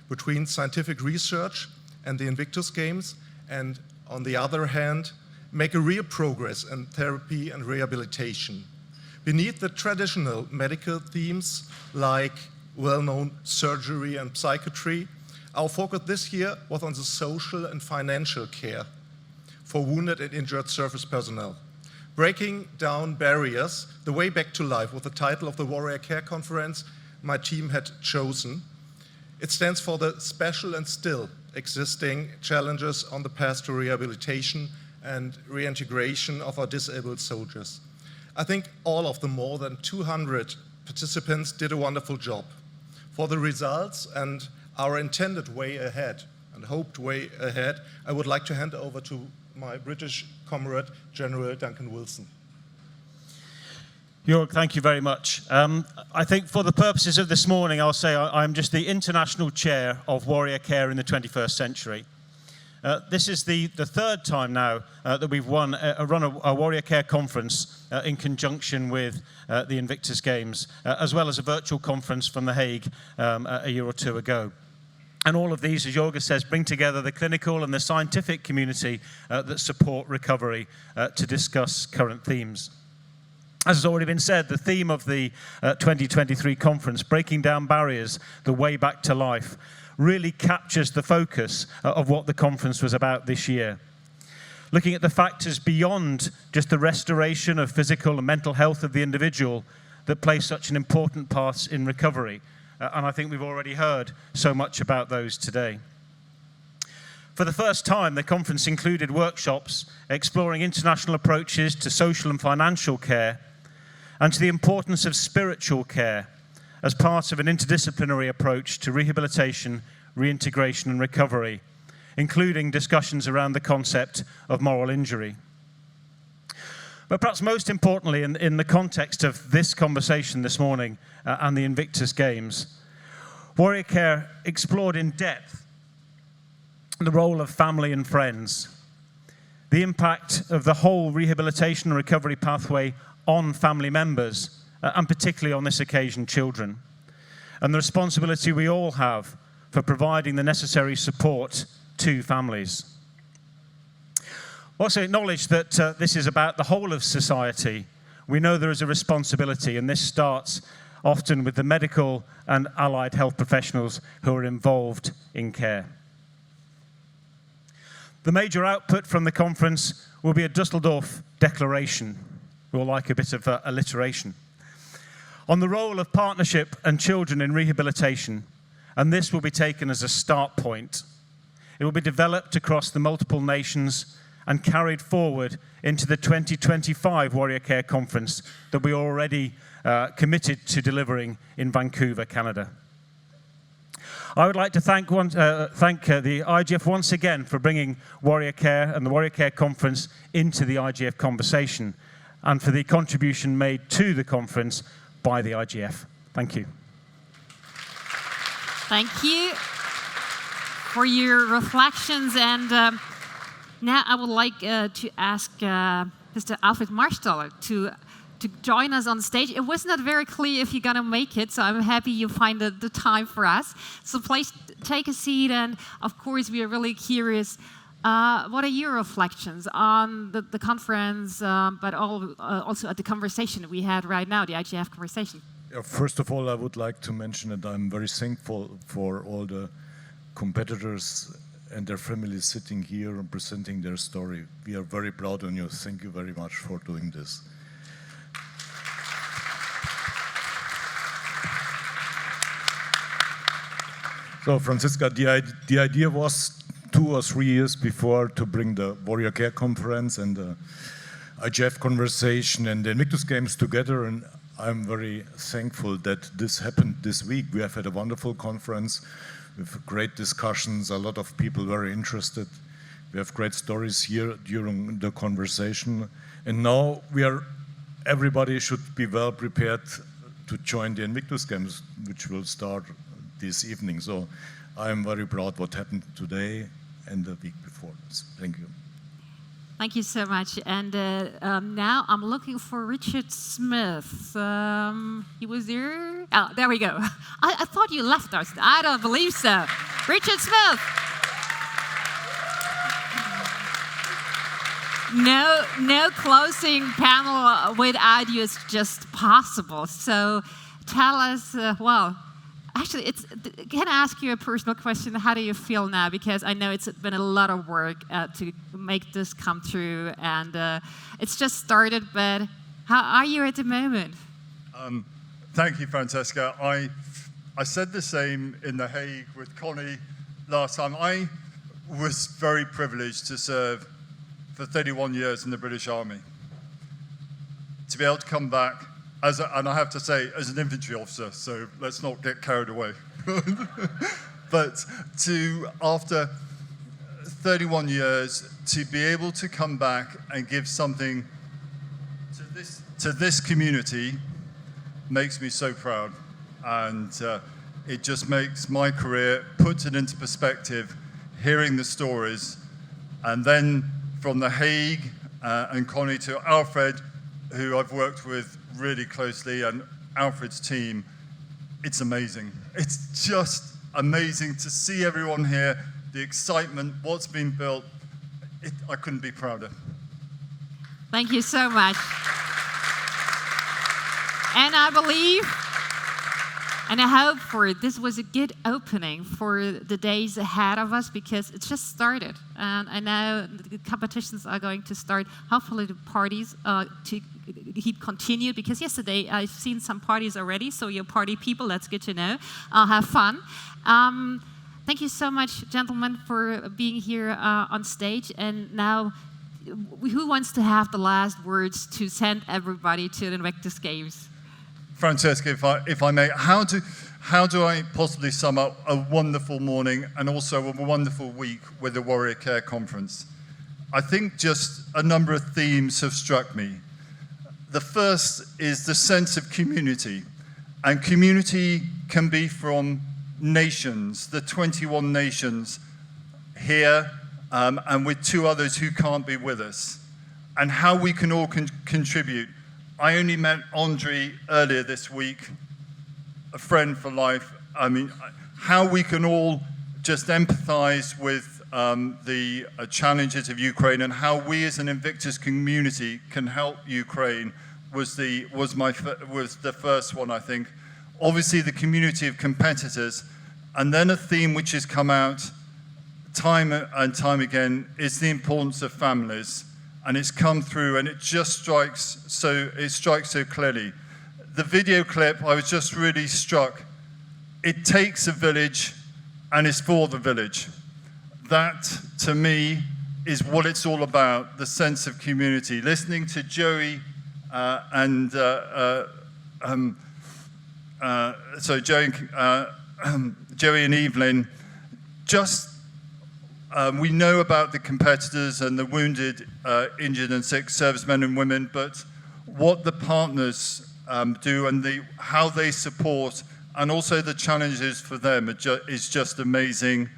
between scientific research and the Invictus Games, and on the other hand, make a real progress in therapy and rehabilitation. Beneath the traditional medical themes like well-known surgery and psychiatry. Our focus this year was on the social and financial care for wounded and injured service personnel. Breaking down barriers, the way back to life was the title of the Warrior Care Conference my team had chosen. It stands for the special and still existing challenges on the path to rehabilitation and reintegration of our disabled soldiers. I think all of the more than 200 participants did a wonderful job. For the results and our intended way ahead and hoped way ahead, I would like to hand over to my British comrade, General Duncan Wilson. Jörg, thank you very much. I think for the purposes of this morning, I'll say I'm just the International Chair of Warrior Care in the 21st century. This is the third time now that we've run a Warrior Care conference in conjunction with the Invictus Games, as well as a virtual conference from The Hague a year or two ago. And all of these, as Jörg says, bring together the clinical and the scientific community that support recovery to discuss current themes. As has already been said, the theme of the 2023 conference, Breaking Down Barriers, the Way Back to Life, really captures the focus of what the conference was about this year. Looking at the factors beyond just the restoration of physical and mental health of the individual that play such an important part in recovery. And I think we've already heard so much about those today. For the first time, the conference included workshops exploring international approaches to social and financial care and to the importance of spiritual care as part of an interdisciplinary approach to rehabilitation, reintegration and recovery, including discussions around the concept of moral injury. But perhaps most importantly, in the context of this conversation this morning and the Invictus Games, Warrior Care explored in depth the role of family and friends, the impact of the whole rehabilitation and recovery pathway on family members, and particularly on this occasion, children, and the responsibility we all have for providing the necessary support to families. Also acknowledge that this is about the whole of society. We know there is a responsibility, and this starts often with the medical and allied health professionals who are involved in care. The major output from the conference will be a Düsseldorf declaration. We'll like a bit of alliteration on the role of partnership and children in rehabilitation, and this will be taken as a start point. It will be developed across the multiple nations and carried forward into the 2025 Warrior Care Conference that we are already committed to delivering in Vancouver, Canada. I would like to thank the IGF once again for bringing Warrior Care and the Warrior Care Conference into the IGF Conversation and for the contribution made to the conference by the IGF. Thank you. Thank you for your reflections. And now I would like to ask Mr. Alfred Marstaller to join us on stage. It was not very clear if you're going to make it, so I'm happy you find the time for us. So please take a seat, and of course we are really curious. What are your reflections on the conference, but also at the conversation we had right now, the IGF conversation? First of all, I would like to mention that I'm very thankful for all the competitors and their families sitting here and presenting their story. We are very proud of you. Thank you very much for doing this. So, Franziska, the idea was 2 or 3 years before to bring the Warrior Care Conference and the IGF Conversation and the Invictus Games together, and I'm very thankful that this happened this week. We have had a wonderful conference with great discussions, a lot of people very interested. We have great stories here during the conversation, and now everybody should be well prepared to join the Invictus Games, which will start this evening. So I am very proud what happened today and the week before. Thank you. Thank you so much. And now I'm looking for Richard Smith. He was there? Oh, there we go. I thought you left us. I don't believe so. Richard Smith. No closing panel without you is just possible. So tell us, Actually, can I ask you a personal question? How do you feel now? Because I know it's been a lot of work to make this come true, and it's just started, but how are you at the moment? Thank you, Francesca. I said the same in The Hague with Connie last time. I was very privileged to serve for 31 years in the British Army. To be able to come back, and I have to say, as an infantry officer, so let's not get carried away. But after 31 years, to be able to come back and give something to this community makes me so proud. And it just makes my career, puts it into perspective, hearing the stories. And then from The Hague and Connie to Alfred, who I've worked with really closely, and Alfred's team, it's amazing. It's just amazing to see everyone here, the excitement, what's been built. I couldn't be prouder. Thank you so much. And I believe, and I hope this was a good opening for the days ahead of us, because it's just started. And I know the competitions are going to start. Hopefully the parties to keep continued, because yesterday I've seen some parties already, so you're party people, that's good to know. I'll have fun. Thank you so much, gentlemen, for being here on stage. And now, who wants to have the last words to send everybody to the Invictus Games? Francesca, if I may, how do I possibly sum up a wonderful morning and also a wonderful week with the Warrior Care Conference? I think just a number of themes have struck me. The first is the sense of community, and community can be from nations, the 21 nations here, and with 2 others who can't be with us, and how we can all contribute. I only met Andre earlier this week, a friend for life. I mean, how we can all just empathize with the challenges of Ukraine, and how we as an Invictus community can help Ukraine was the first one, I think. Obviously, the community of competitors, and then a theme which has come out time and time again is the importance of families. And it's come through, and it just strikes so clearly. The video clip, I was just really struck. It takes a village, and it's for the village. That, to me, is what it's all about, the sense of community. Listening to Joey Joey and Evelyn, just we know about the competitors and the wounded, injured and sick servicemen and women, but what the partners do and how they support, and also the challenges for them is just amazing.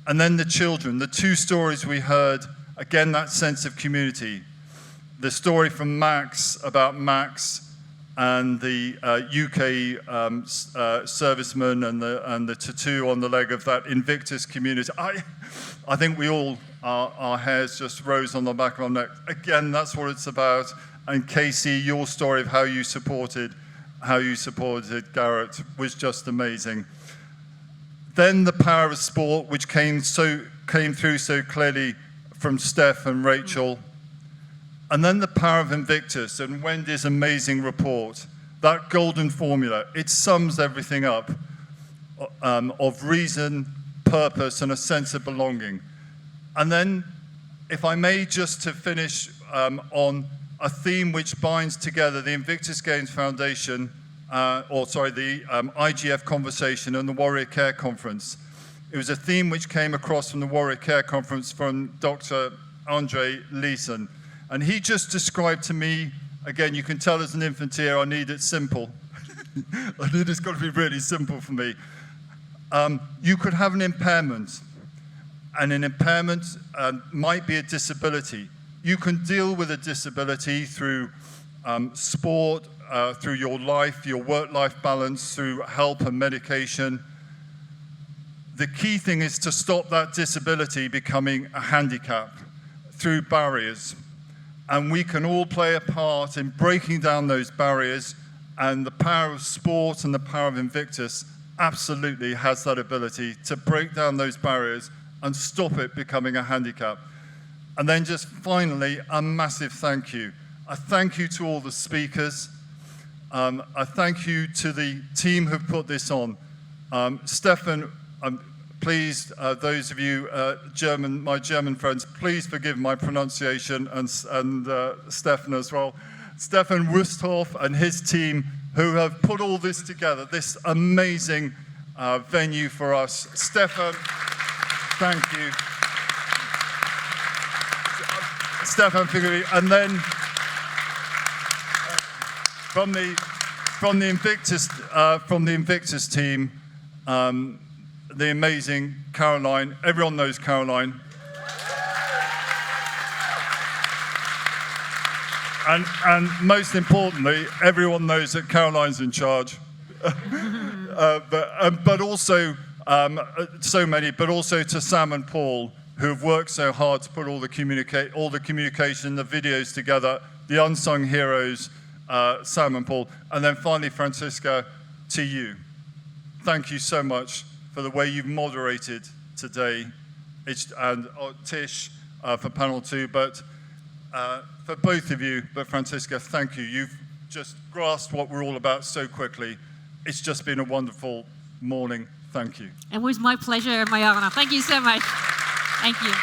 And then the children, the 2 stories we heard, again, that sense of community. The story from Max about Max and the UK serviceman and the tattoo on the leg of that Invictus community. I think we all, our hairs just rose on the back of our neck. Again, that's what it's about. And Casey, your story of how you supported Garrett was just amazing. Then the power of sport, which came through so clearly from Steph and Rachel. And then the power of Invictus and Wendy's amazing report. That golden formula, it sums everything up of reason, purpose, and a sense of belonging. And then, if I may, just to finish on a theme which binds together the Invictus Games Foundation, the IGF Conversation and the Warrior Care Conference. It was a theme which came across from the Warrior Care Conference from Dr. Andre Leeson. And he just described to me, again, you can tell as an infanteer, I need it simple. I need it's got to be really simple for me. You could have an impairment, and an impairment might be a disability. You can deal with a disability through sport, through your life, your work-life balance, through help and medication. The key thing is to stop that disability becoming a handicap through barriers. And we can all play a part in breaking down those barriers, and the power of sport and the power of Invictus absolutely has that ability to break down those barriers and stop it becoming a handicap. And then just finally, a massive thank you. A thank you to all the speakers. A thank you to the team who put this on. Stefan, please, those of you my German friends, please forgive my pronunciation, and Stefan as well. Stefan Wusthoff and his team who have put all this together, this amazing venue for us. Stefan, thank you. Stefan, and then from the Invictus team, the amazing Caroline. Everyone knows Caroline. And most importantly, everyone knows that Caroline's in charge. But also, but also to Sam and Paul, who have worked so hard to put all the communication, the videos together, the unsung heroes, Sam and Paul. And then finally, Franziska, to you. Thank you so much for the way you've moderated today, and Tish for panel 2, but for both of you, but Franziska, thank you. You've just grasped what we're all about so quickly. It's just been a wonderful morning. Thank you. It was my pleasure and my honor. Thank you so much. Thank you.